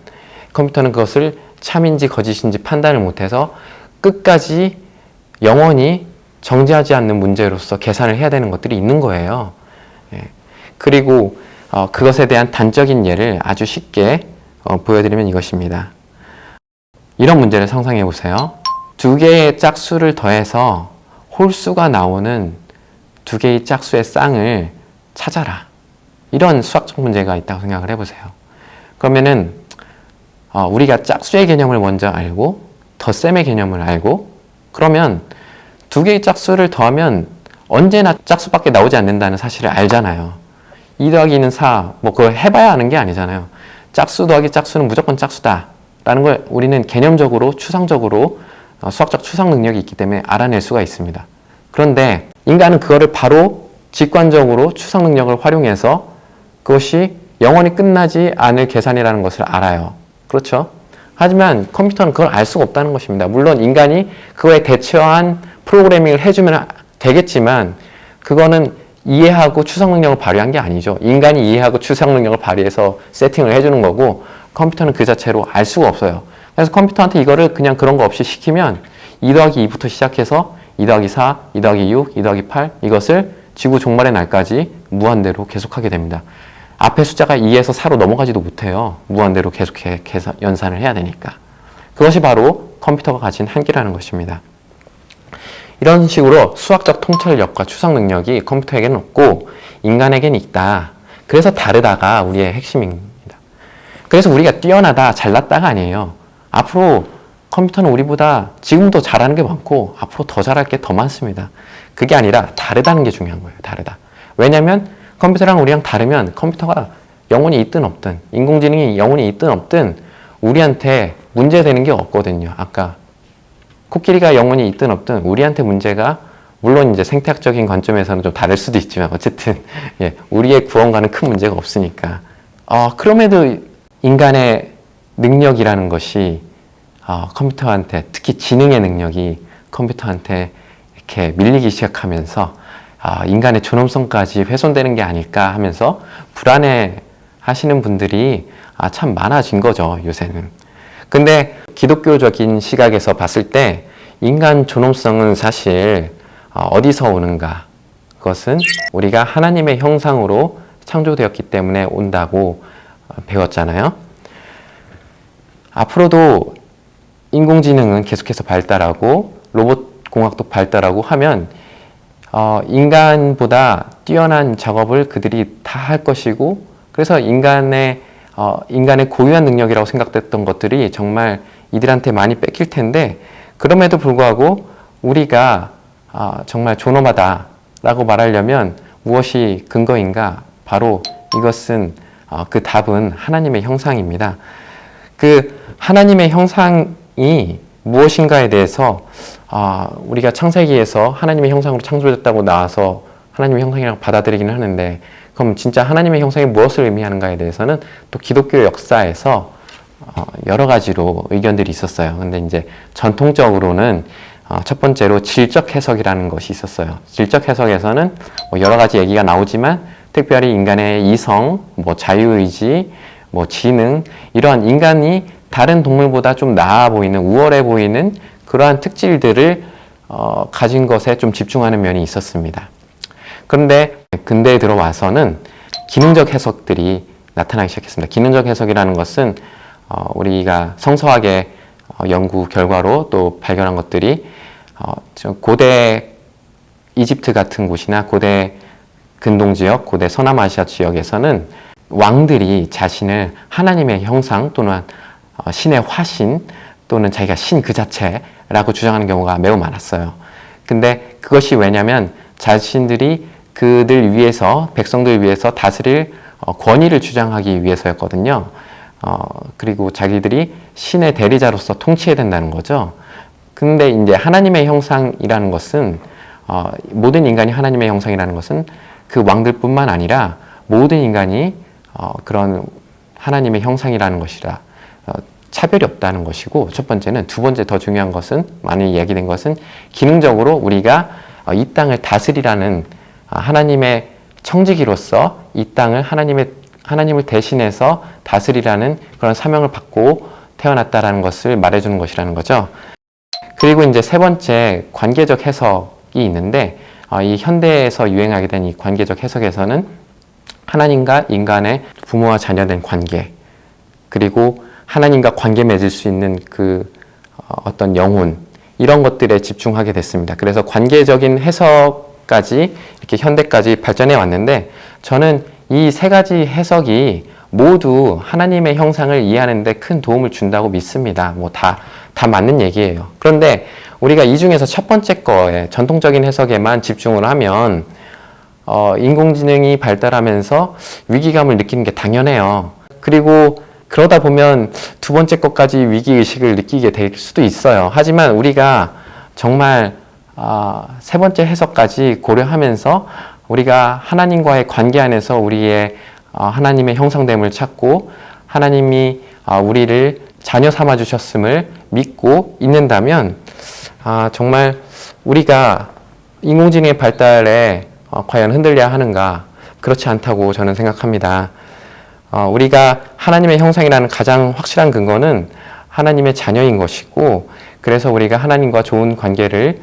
컴퓨터는 그것을 참인지 거짓인지 판단을 못해서 끝까지 영원히 정지하지 않는 문제로서 계산을 해야 되는 것들이 있는 거예요. 그리고 그것에 대한 단적인 예를 아주 쉽게 보여드리면 이것입니다. 이런 문제를 상상해 보세요. 두 개의 짝수를 더해서 홀수가 나오는 두 개의 짝수의 쌍을 찾아라. 이런 수학적 문제가 있다고 생각을 해보세요. 그러면은 우리가 짝수의 개념을 먼저 알고 덧셈의 개념을 알고, 그러면 두 개의 짝수를 더하면 언제나 짝수밖에 나오지 않는다는 사실을 알잖아요. 2 더하기 2는 4, 뭐 그걸 해봐야 아는 게 아니잖아요. 짝수 더하기 짝수는 무조건 짝수다 라는 걸 우리는 개념적으로, 추상적으로 수학적 추상 능력이 있기 때문에 알아낼 수가 있습니다. 그런데 인간은 그거를 바로 직관적으로 추상 능력을 활용해서 그것이 영원히 끝나지 않을 계산이라는 것을 알아요. 그렇죠? 하지만 컴퓨터는 그걸 알 수가 없다는 것입니다. 물론 인간이 그거에 대처한 프로그래밍을 해주면 되겠지만 그거는 이해하고 추상 능력을 발휘한 게 아니죠. 인간이 이해하고 추상 능력을 발휘해서 세팅을 해주는 거고, 컴퓨터는 그 자체로 알 수가 없어요. 그래서 컴퓨터한테 이거를 그냥 그런 거 없이 시키면 2 더하기 2부터 시작해서 2 더하기 4, 2 더하기 6, 2 더하기 8, 이것을 지구 종말의 날까지 무한대로 계속하게 됩니다. 앞에 숫자가 2에서 4로 넘어가지도 못해요. 무한대로 계속해 연산을 해야 되니까. 그것이 바로 컴퓨터가 가진 한계라는 것입니다. 이런 식으로 수학적 통찰력과 추상 능력이 컴퓨터에게는 없고 인간에게는 있다. 그래서 다르다가 우리의 핵심입니다. 그래서 우리가 뛰어나다, 잘났다가 아니에요. 앞으로 컴퓨터는 우리보다 지금도 잘하는 게 많고 앞으로 더 잘할 게 더 많습니다. 그게 아니라 다르다는 게 중요한 거예요. 다르다. 왜냐하면 컴퓨터랑 우리랑 다르면 컴퓨터가 영원히 있든 없든, 인공지능이 영원히 있든 없든 우리한테 문제되는 게 없거든요. 아까 코끼리가 영원히 있든 없든 우리한테 문제가, 물론 이제 생태학적인 관점에서는 좀 다를 수도 있지만 어쨌든 우리의 구원과는 큰 문제가 없으니까. 그럼에도 인간의 능력이라는 것이 컴퓨터한테, 특히 지능의 능력이 컴퓨터한테 이렇게 밀리기 시작하면서 인간의 존엄성까지 훼손되는 게 아닐까 하면서 불안해 하시는 분들이 참 많아진 거죠, 요새는. 근데 기독교적인 시각에서 봤을 때 인간 존엄성은 사실 어디서 오는가? 그것은 우리가 하나님의 형상으로 창조되었기 때문에 온다고 배웠잖아요. 앞으로도 인공지능은 계속해서 발달하고 로봇 공학도 발달하고 하면 인간보다 뛰어난 작업을 그들이 다 할 것이고, 그래서 인간의 고유한 능력이라고 생각됐던 것들이 정말 이들한테 많이 뺏길 텐데, 그럼에도 불구하고 우리가 정말 존엄하다라고 말하려면 무엇이 근거인가? 바로 이것은 그 답은 하나님의 형상입니다. 그 하나님의 형상이 무엇인가에 대해서 우리가 창세기에서 하나님의 형상으로 창조됐다고 나와서 하나님의 형상이라고 받아들이기는 하는데, 그럼 진짜 하나님의 형상이 무엇을 의미하는가에 대해서는 또 기독교 역사에서 여러 가지로 의견들이 있었어요. 근데 이제 전통적으로는 첫 번째로 질적 해석이라는 것이 있었어요. 질적 해석에서는 뭐 여러 가지 얘기가 나오지만 특별히 인간의 이성, 뭐 자유의지, 뭐 지능, 이러한 인간이 다른 동물보다 좀 나아 보이는, 우월해 보이는 그러한 특질들을 가진 것에 좀 집중하는 면이 있었습니다. 그런데 근대에 들어와서는 기능적 해석들이 나타나기 시작했습니다. 기능적 해석이라는 것은 우리가 성서학의 연구 결과로 또 발견한 것들이 고대 이집트 같은 곳이나 고대 근동 지역, 고대 서남아시아 지역에서는 왕들이 자신을 하나님의 형상 또는 신의 화신 또는 자기가 신 그 자체라고 주장하는 경우가 매우 많았어요. 근데 그것이 왜냐면 자신들이 그들 위해서, 백성들 위해서 다스릴 권위를 주장하기 위해서였거든요. 그리고 자기들이 신의 대리자로서 통치해야 된다는 거죠. 근데 이제 하나님의 형상이라는 것은, 모든 인간이 하나님의 형상이라는 것은 그 왕들뿐만 아니라 모든 인간이 그런 하나님의 형상이라는 것이라 차별이 없다는 것이고, 첫 번째는. 두 번째 더 중요한 것은, 많이 이야기된 것은 기능적으로 우리가 이 땅을 다스리라는 하나님의 청지기로서 이 땅을 하나님을 대신해서 다스리라는 그런 사명을 받고 태어났다라는 것을 말해주는 것이라는 거죠. 그리고 이제 세 번째 관계적 해석이 있는데, 이 현대에서 유행하게 된 이 관계적 해석에서는 하나님과 인간의 부모와 자녀된 관계, 그리고 하나님과 관계 맺을 수 있는 그 어떤 영혼, 이런 것들에 집중하게 됐습니다. 그래서 관계적인 해석까지 이렇게 현대까지 발전해 왔는데, 저는 이 세 가지 해석이 모두 하나님의 형상을 이해하는 데 큰 도움을 준다고 믿습니다. 뭐 다 맞는 얘기예요. 그런데 우리가 이 중에서 첫 번째 거에, 전통적인 해석에만 집중을 하면 인공지능이 발달하면서 위기감을 느끼는 게 당연해요. 그리고 그러다 보면 두 번째 것까지 위기의식을 느끼게 될 수도 있어요. 하지만 우리가 정말 세 번째 해석까지 고려하면서 우리가 하나님과의 관계 안에서 우리의 하나님의 형상됨을 찾고 하나님이 우리를 자녀 삼아 주셨음을 믿고 있는다면 정말 우리가 인공지능의 발달에 과연 흔들려야 하는가? 그렇지 않다고 저는 생각합니다. 우리가 하나님의 형상이라는 가장 확실한 근거는 하나님의 자녀인 것이고, 그래서 우리가 하나님과 좋은 관계를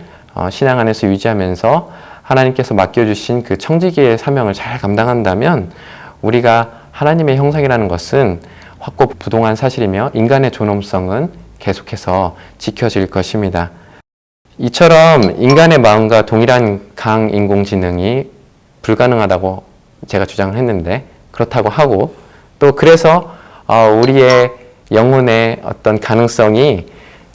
신앙 안에서 유지하면서 하나님께서 맡겨주신 그 청지기의 사명을 잘 감당한다면 우리가 하나님의 형상이라는 것은 확고부동한 사실이며 인간의 존엄성은 계속해서 지켜질 것입니다. 이처럼 인간의 마음과 동일한 강인공지능이 불가능하다고 제가 주장을 했는데, 그렇다고 하고 또 그래서 우리의 영혼의 어떤 가능성이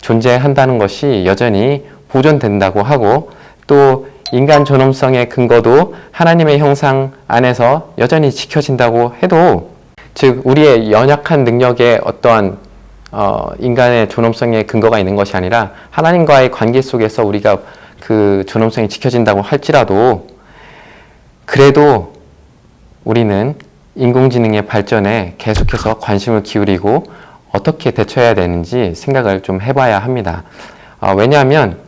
존재한다는 것이 여전히 보존된다고 하고, 또 인간 존엄성의 근거도 하나님의 형상 안에서 여전히 지켜진다고 해도, 즉 우리의 연약한 능력에 어떠한 인간의 존엄성의 근거가 있는 것이 아니라 하나님과의 관계 속에서 우리가 그 존엄성이 지켜진다고 할지라도, 그래도 우리는 인공지능의 발전에 계속해서 관심을 기울이고 어떻게 대처해야 되는지 생각을 좀 해봐야 합니다. 왜냐하면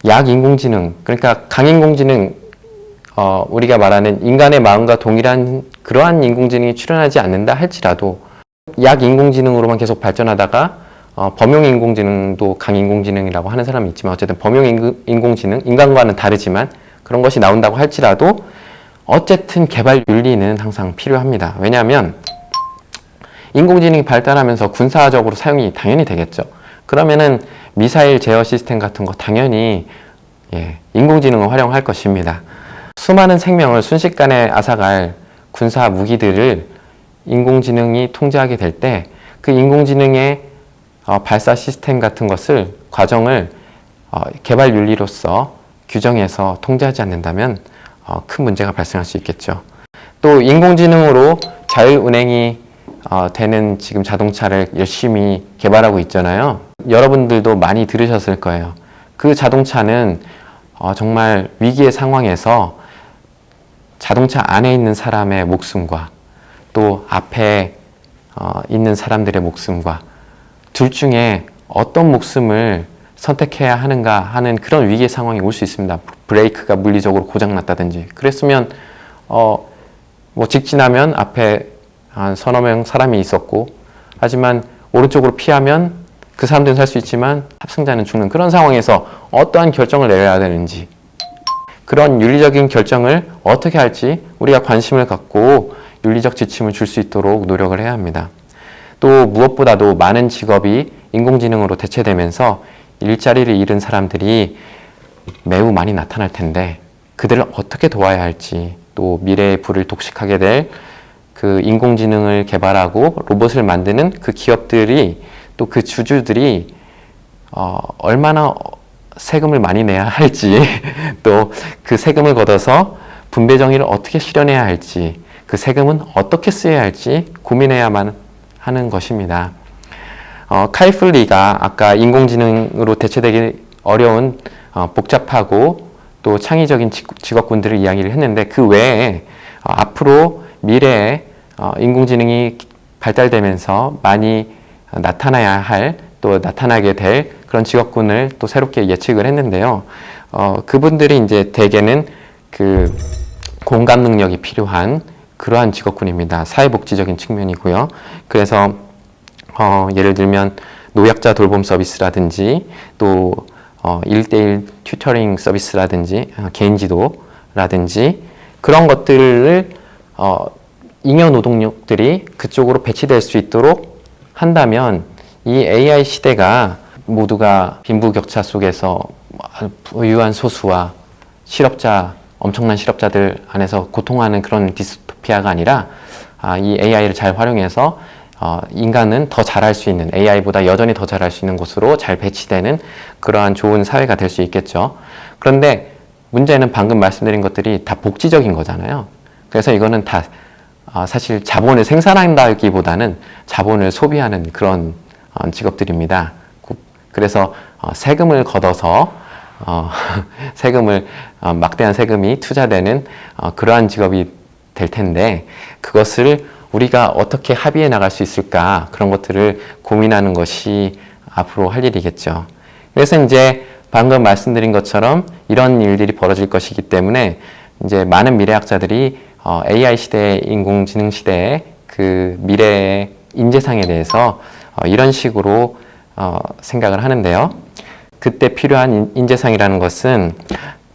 약인공지능, 그러니까 강인공지능, 우리가 말하는 인간의 마음과 동일한 그러한 인공지능이 출현하지 않는다 할지라도 약인공지능으로만 계속 발전하다가 범용인공지능도 강인공지능이라고 하는 사람이 있지만, 어쨌든 범용인공지능, 인간과는 다르지만 그런 것이 나온다고 할지라도 어쨌든 개발 윤리는 항상 필요합니다. 왜냐하면 인공지능이 발달하면서 군사적으로 사용이 당연히 되겠죠. 그러면은 미사일 제어 시스템 같은 거 당연히 인공지능을 활용할 것입니다. 수많은 생명을 순식간에 앗아갈 군사 무기들을 인공지능이 통제하게 될 때 그 인공지능의 발사 시스템 같은 것을, 과정을 개발 윤리로서 규정해서 통제하지 않는다면 큰 문제가 발생할 수 있겠죠. 또 인공지능으로 자율운행이 되는 지금 자동차를 열심히 개발하고 있잖아요. 여러분들도 많이 들으셨을 거예요. 그 자동차는 정말 위기의 상황에서 자동차 안에 있는 사람의 목숨과 또 앞에 있는 사람들의 목숨과 둘 중에 어떤 목숨을 선택해야 하는가 하는 그런 위기의 상황이 올 수 있습니다. 브레이크가 물리적으로 고장났다든지. 그랬으면 뭐 직진하면 앞에 한 서너 명 사람이 있었고, 하지만 오른쪽으로 피하면 그 사람들은 살 수 있지만 탑승자는 죽는 그런 상황에서 어떠한 결정을 내려야 되는지, 그런 윤리적인 결정을 어떻게 할지 우리가 관심을 갖고 윤리적 지침을 줄 수 있도록 노력을 해야 합니다. 또 무엇보다도 많은 직업이 인공지능으로 대체되면서 일자리를 잃은 사람들이 매우 많이 나타날 텐데 그들을 어떻게 도와야 할지, 또 미래의 부를 독식하게 될 그 인공지능을 개발하고 로봇을 만드는 그 기업들이, 또 그 주주들이 얼마나 세금을 많이 내야 할지, 또 그 세금을 걷어서 분배 정의를 어떻게 실현해야 할지, 그 세금은 어떻게 쓰여야 할지 고민해야만 하는 것입니다. 카이플리가 아까 인공지능으로 대체되기 어려운 복잡하고 또 창의적인 직업군들을 이야기를 했는데, 그 외에 앞으로 미래에 인공지능이 발달되면서 많이 나타나야 할, 또 나타나게 될 그런 직업군을 또 새롭게 예측을 했는데요. 그분들이 이제 대개는 그 공감 능력이 필요한 그러한 직업군입니다. 사회복지적인 측면이고요. 그래서 예를 들면 노약자 돌봄 서비스라든지, 또 1대1 튜터링 서비스라든지, 개인 지도라든지, 그런 것들을 잉여 노동력들이 그쪽으로 배치될 수 있도록 한다면 이 AI 시대가 모두가 빈부격차 속에서 부유한 소수와 실업자, 엄청난 실업자들 안에서 고통하는 그런 디스토피아가 아니라 이 AI를 잘 활용해서 인간은 더 잘할 수 있는, AI보다 여전히 더 잘할 수 있는 곳으로 잘 배치되는 그러한 좋은 사회가 될 수 있겠죠. 그런데 문제는 방금 말씀드린 것들이 다 복지적인 거잖아요. 그래서 이거는 다 사실 자본을 생산한다기보다는 자본을 소비하는 그런 직업들입니다. 그래서 세금을 걷어서 막대한 세금이 투자되는 그러한 직업이 될 텐데, 그것을 우리가 어떻게 합의해 나갈 수 있을까, 그런 것들을 고민하는 것이 앞으로 할 일이겠죠. 그래서 이제 방금 말씀드린 것처럼 이런 일들이 벌어질 것이기 때문에 이제 많은 미래학자들이 AI 시대, 인공지능 시대의 그 미래의 인재상에 대해서 이런 식으로 생각을 하는데요. 그때 필요한 인재상이라는 것은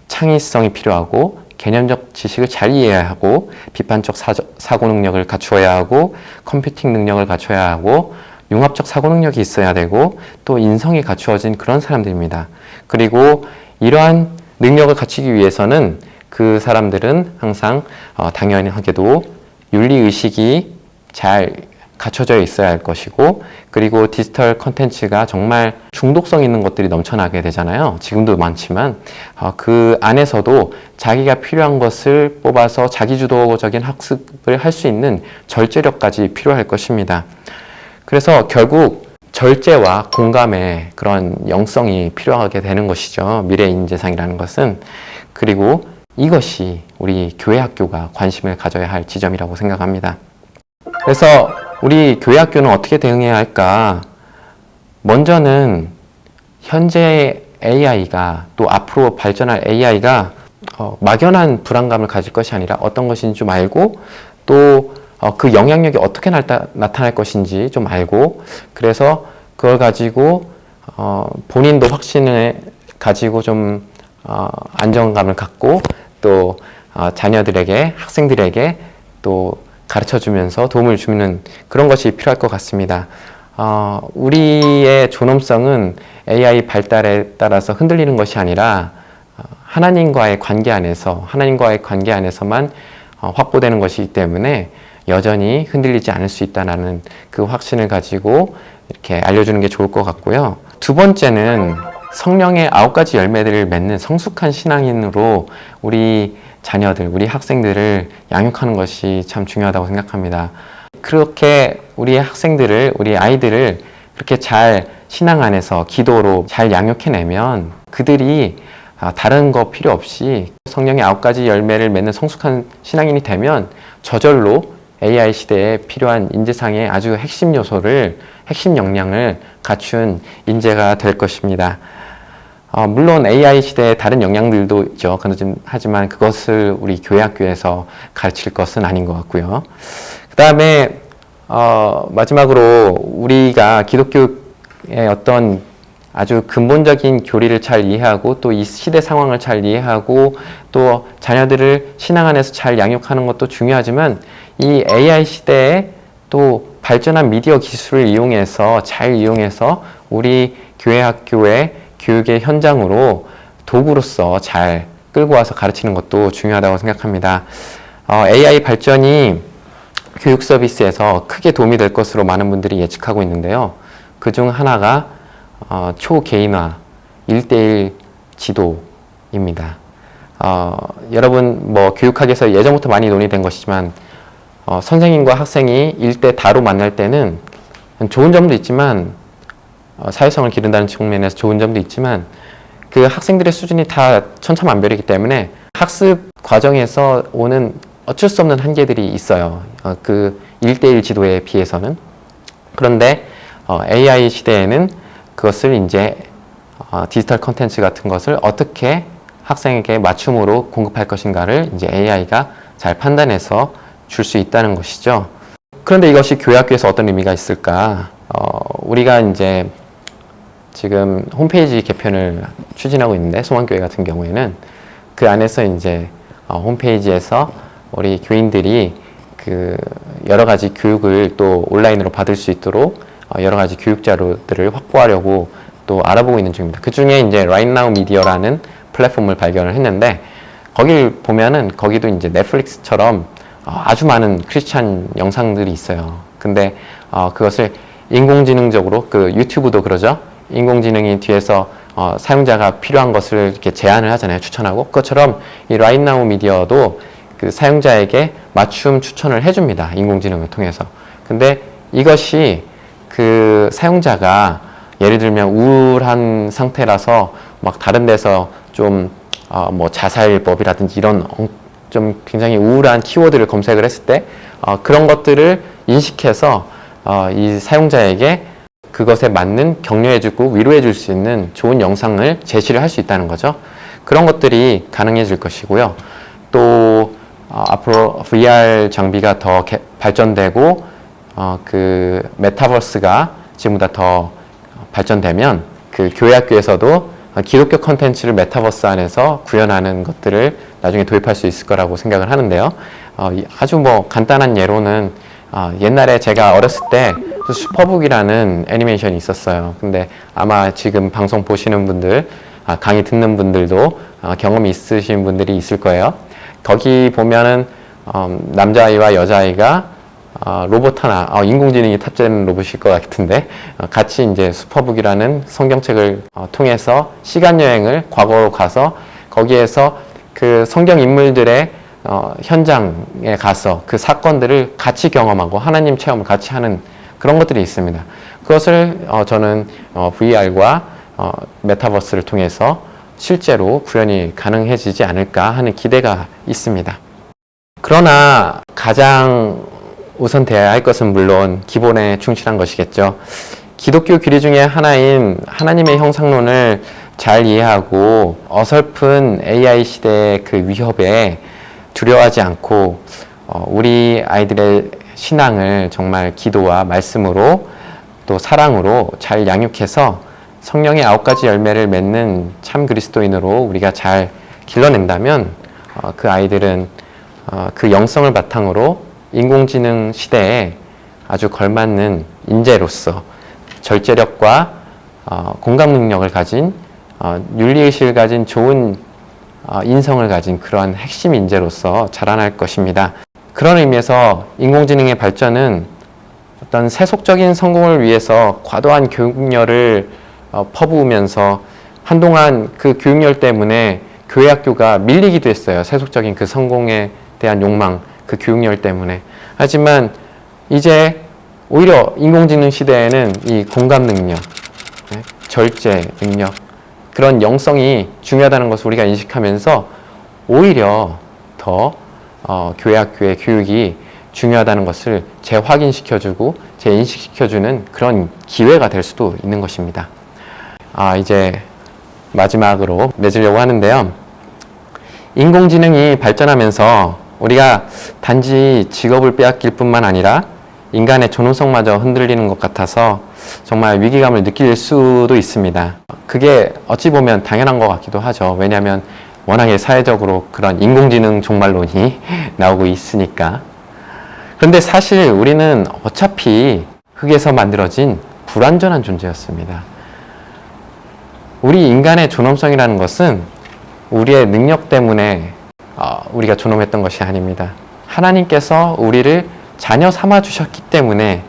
창의성이 필요하고, 개념적 지식을 잘 이해하고, 비판적 사고 능력을 갖추어야 하고, 컴퓨팅 능력을 갖춰야 하고, 융합적 사고 능력이 있어야 되고, 또 인성이 갖추어진 그런 사람들입니다. 그리고 이러한 능력을 갖추기 위해서는 그 사람들은 항상 당연하게도 윤리의식이 잘 갖춰져 있어야 할 것이고, 그리고 디지털 컨텐츠가 정말 중독성 있는 것들이 넘쳐나게 되잖아요. 지금도 많지만 그 안에서도 자기가 필요한 것을 뽑아서 자기주도적인 학습을 할 수 있는 절제력까지 필요할 것입니다. 그래서 결국 절제와 공감의 그런 영성이 필요하게 되는 것이죠. 미래 인재상이라는 것은. 그리고 이것이 우리 교회 학교가 관심을 가져야 할 지점이라고 생각합니다. 그래서 우리 교회 학교는 어떻게 대응해야 할까? 먼저는 현재 AI가, 또 앞으로 발전할 AI가 막연한 불안감을 가질 것이 아니라 어떤 것인지 좀 알고, 또 그 영향력이 어떻게 나타날 것인지 좀 알고, 그래서 그걸 가지고 본인도 확신을 가지고 좀 안정감을 갖고, 또 자녀들에게, 학생들에게 또 가르쳐주면서 도움을 주는 그런 것이 필요할 것 같습니다. 우리의 존엄성은 AI 발달에 따라서 흔들리는 것이 아니라 하나님과의 관계 안에서만 확보되는 것이기 때문에 여전히 흔들리지 않을 수 있다는 그 확신을 가지고 이렇게 알려주는 게 좋을 것 같고요. 두 번째는 성령의 9가지 열매들을 맺는 성숙한 신앙인으로 우리 자녀들, 우리 학생들을 양육하는 것이 참 중요하다고 생각합니다. 그렇게 우리 학생들을, 우리 아이들을 그렇게 잘 신앙 안에서 기도로 잘 양육해내면 그들이 다른 거 필요 없이 성령의 9가지 열매를 맺는 성숙한 신앙인이 되면 저절로 AI 시대에 필요한 인재상의 아주 핵심 요소를, 핵심 역량을 갖춘 인재가 될 것입니다. 물론 AI 시대에 다른 역량들도 있죠. 하지만 그것을 우리 교회 학교에서 가르칠 것은 아닌 것 같고요. 그 다음에 마지막으로 우리가 기독교의 어떤 아주 근본적인 교리를 잘 이해하고 또 이 시대 상황을 잘 이해하고 또 자녀들을 신앙 안에서 잘 양육하는 것도 중요하지만 이 AI 시대에 또 발전한 미디어 기술을 잘 이용해서 우리 교회 학교의 교육의 현장으로 도구로서 잘 끌고 와서 가르치는 것도 중요하다고 생각합니다. AI 발전이 교육 서비스에서 크게 도움이 될 것으로 많은 분들이 예측하고 있는데요. 그중 하나가 초개인화 1:1 지도입니다. 여러분 교육학에서 예전부터 많이 논의된 것이지만 선생님과 학생이 1:다로 만날 때는 좋은 점도 있지만 사회성을 기른다는 측면에서 좋은 점도 있지만 그 학생들의 수준이 다 천차만별이기 때문에 학습 과정에서 오는 어쩔 수 없는 한계들이 있어요. 그 1:1 지도에 비해서는. 그런데 AI 시대에는 그것을 이제 디지털 컨텐츠 같은 것을 어떻게 학생에게 맞춤으로 공급할 것인가를 이제 AI가 잘 판단해서 줄 수 있다는 것이죠. 그런데 이것이 교회 학교에서 어떤 의미가 있을까? 우리가 이제 지금 홈페이지 개편을 추진하고 있는데 소망교회 같은 경우에는 그 안에서 이제 홈페이지에서 우리 교인들이 그 여러 가지 교육을 또 온라인으로 받을 수 있도록 여러 가지 교육 자료들을 확보하려고 또 알아보고 있는 중입니다. 그 중에 이제 Right Now Media라는 플랫폼을 발견을 했는데 거길 보면은 거기도 이제 넷플릭스처럼 아주 많은 크리스찬 영상들이 있어요. 근데 그것을 인공지능적으로 그 유튜브도 그러죠. 인공지능이 뒤에서 사용자가 필요한 것을 이렇게 제안을 하잖아요. 추천하고. 그것처럼 이 Right Now Media도 그 사용자에게 맞춤 추천을 해줍니다. 인공지능을 통해서. 근데 이것이 그 사용자가 예를 들면 우울한 상태라서 막 다른 데서 좀 자살법이라든지 이런 좀 굉장히 우울한 키워드를 검색을 했을 때 그런 것들을 인식해서 이 사용자에게 그것에 맞는 격려해주고 위로해줄 수 있는 좋은 영상을 제시를 할 수 있다는 거죠. 그런 것들이 가능해질 것이고요. 또 앞으로 VR 장비가 더 발전되고 그 메타버스가 지금보다 더 발전되면 그 교회 학교에서도 기독교 컨텐츠를 메타버스 안에서 구현하는 것들을 나중에 도입할 수 있을 거라고 생각을 하는데요. 아주 간단한 예로는 옛날에 제가 어렸을 때 슈퍼북이라는 애니메이션이 있었어요. 근데 아마 지금 방송 보시는 분들, 강의 듣는 분들도 경험이 있으신 분들이 있을 거예요. 거기 보면은 남자아이와 여자아이가 로봇 하나, 인공지능이 탑재된 로봇일 것 같은데 같이 이제 슈퍼북이라는 성경책을 통해서 시간여행을 과거로 가서 거기에서 그 성경 인물들의 현장에 가서 그 사건들을 같이 경험하고 하나님 체험을 같이 하는 그런 것들이 있습니다. 그것을 저는 VR과 메타버스를 통해서 실제로 구현이 가능해지지 않을까 하는 기대가 있습니다. 그러나 가장 우선 돼야 할 것은 물론 기본에 충실한 것이겠죠. 기독교 규리 중에 하나인 하나님의 형상론을 잘 이해하고 어설픈 AI 시대의 그 위협에 두려워하지 않고 우리 아이들의 신앙을 정말 기도와 말씀으로 또 사랑으로 잘 양육해서 성령의 9가지 열매를 맺는 참 그리스도인으로 우리가 잘 길러낸다면 그 아이들은 그 영성을 바탕으로 인공지능 시대에 아주 걸맞는 인재로서 절제력과 공감 능력을 가진 윤리의식을 가진 좋은 인성을 가진 그러한 핵심 인재로서 자라날 것입니다. 그런 의미에서 인공지능의 발전은 어떤 세속적인 성공을 위해서 과도한 교육열을 퍼부으면서 한동안 그 교육열 때문에 교회 학교가 밀리기도 했어요. 세속적인 그 성공에 대한 욕망, 그 교육열 때문에. 하지만 이제 오히려 인공지능 시대에는 이 공감 능력, 절제 능력, 그런 영성이 중요하다는 것을 우리가 인식하면서 오히려 더 교회 학교의 교육이 중요하다는 것을 재확인시켜주고 재인식시켜주는 그런 기회가 될 수도 있는 것입니다. 이제 마지막으로 맺으려고 하는데요. 인공지능이 발전하면서 우리가 단지 직업을 빼앗길 뿐만 아니라 인간의 존엄성마저 흔들리는 것 같아서 정말 위기감을 느낄 수도 있습니다. 그게 어찌 보면 당연한 것 같기도 하죠. 왜냐하면 워낙에 사회적으로 그런 인공지능 종말론이 나오고 있으니까. 그런데 사실 우리는 어차피 흙에서 만들어진 불완전한 존재였습니다. 우리 인간의 존엄성이라는 것은 우리의 능력 때문에 우리가 존엄했던 것이 아닙니다. 하나님께서 우리를 자녀 삼아 주셨기 때문에,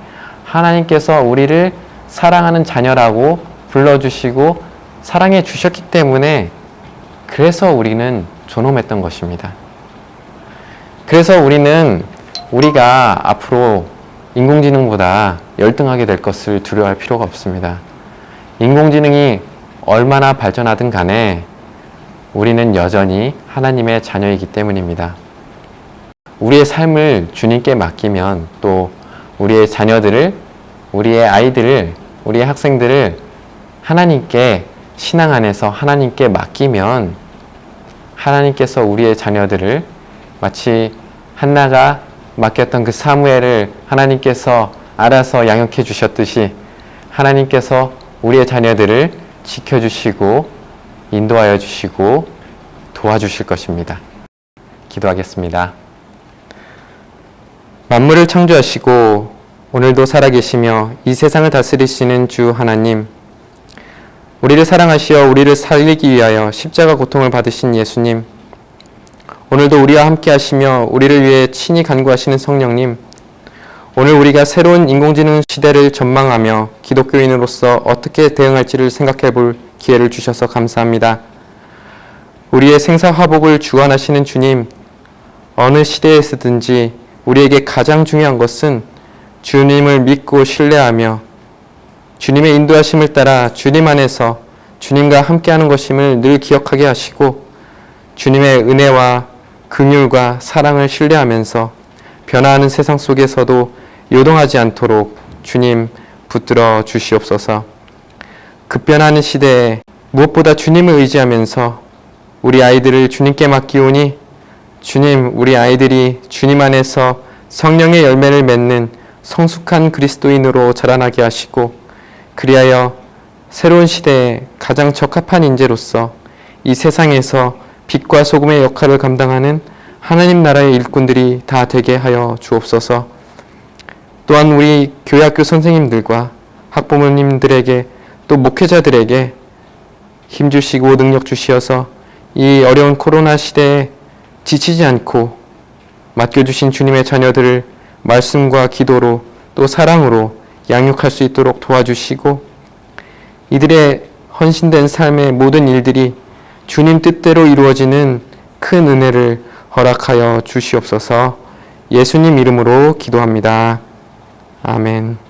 하나님께서 우리를 사랑하는 자녀라고 불러주시고 사랑해 주셨기 때문에, 그래서 우리는 존엄했던 것입니다. 그래서 우리가 앞으로 인공지능보다 열등하게 될 것을 두려워할 필요가 없습니다. 인공지능이 얼마나 발전하든 간에 우리는 여전히 하나님의 자녀이기 때문입니다. 우리의 삶을 주님께 맡기면, 또 우리의 자녀들을, 우리의 아이들을, 우리의 학생들을 하나님께, 신앙 안에서 하나님께 맡기면 하나님께서 우리의 자녀들을 마치 한나가 맡겼던 그 사무엘을 하나님께서 알아서 양육해 주셨듯이 하나님께서 우리의 자녀들을 지켜주시고 인도하여 주시고 도와주실 것입니다. 기도하겠습니다. 만물을 창조하시고 오늘도 살아계시며 이 세상을 다스리시는 주 하나님, 우리를 사랑하시어 우리를 살리기 위하여 십자가 고통을 받으신 예수님, 오늘도 우리와 함께 하시며 우리를 위해 친히 간구하시는 성령님, 오늘 우리가 새로운 인공지능 시대를 전망하며 기독교인으로서 어떻게 대응할지를 생각해 볼 기회를 주셔서 감사합니다. 우리의 생사화복을 주관하시는 주님, 어느 시대에서든지 우리에게 가장 중요한 것은 주님을 믿고 신뢰하며 주님의 인도하심을 따라 주님 안에서 주님과 함께하는 것임을 늘 기억하게 하시고, 주님의 은혜와 긍휼과 사랑을 신뢰하면서 변화하는 세상 속에서도 요동하지 않도록 주님 붙들어 주시옵소서. 급변하는 시대에 무엇보다 주님을 의지하면서 우리 아이들을 주님께 맡기오니, 주님, 우리 아이들이 주님 안에서 성령의 열매를 맺는 성숙한 그리스도인으로 자라나게 하시고, 그리하여 새로운 시대에 가장 적합한 인재로서 이 세상에서 빛과 소금의 역할을 감당하는 하나님 나라의 일꾼들이 다 되게 하여 주옵소서. 또한 우리 교회학교 선생님들과 학부모님들에게, 또 목회자들에게 힘주시고 능력 주시어서 이 어려운 코로나 시대에 지치지 않고 맡겨주신 주님의 자녀들을 말씀과 기도로 또 사랑으로 양육할 수 있도록 도와주시고, 이들의 헌신된 삶의 모든 일들이 주님 뜻대로 이루어지는 큰 은혜를 허락하여 주시옵소서. 예수님 이름으로 기도합니다. 아멘.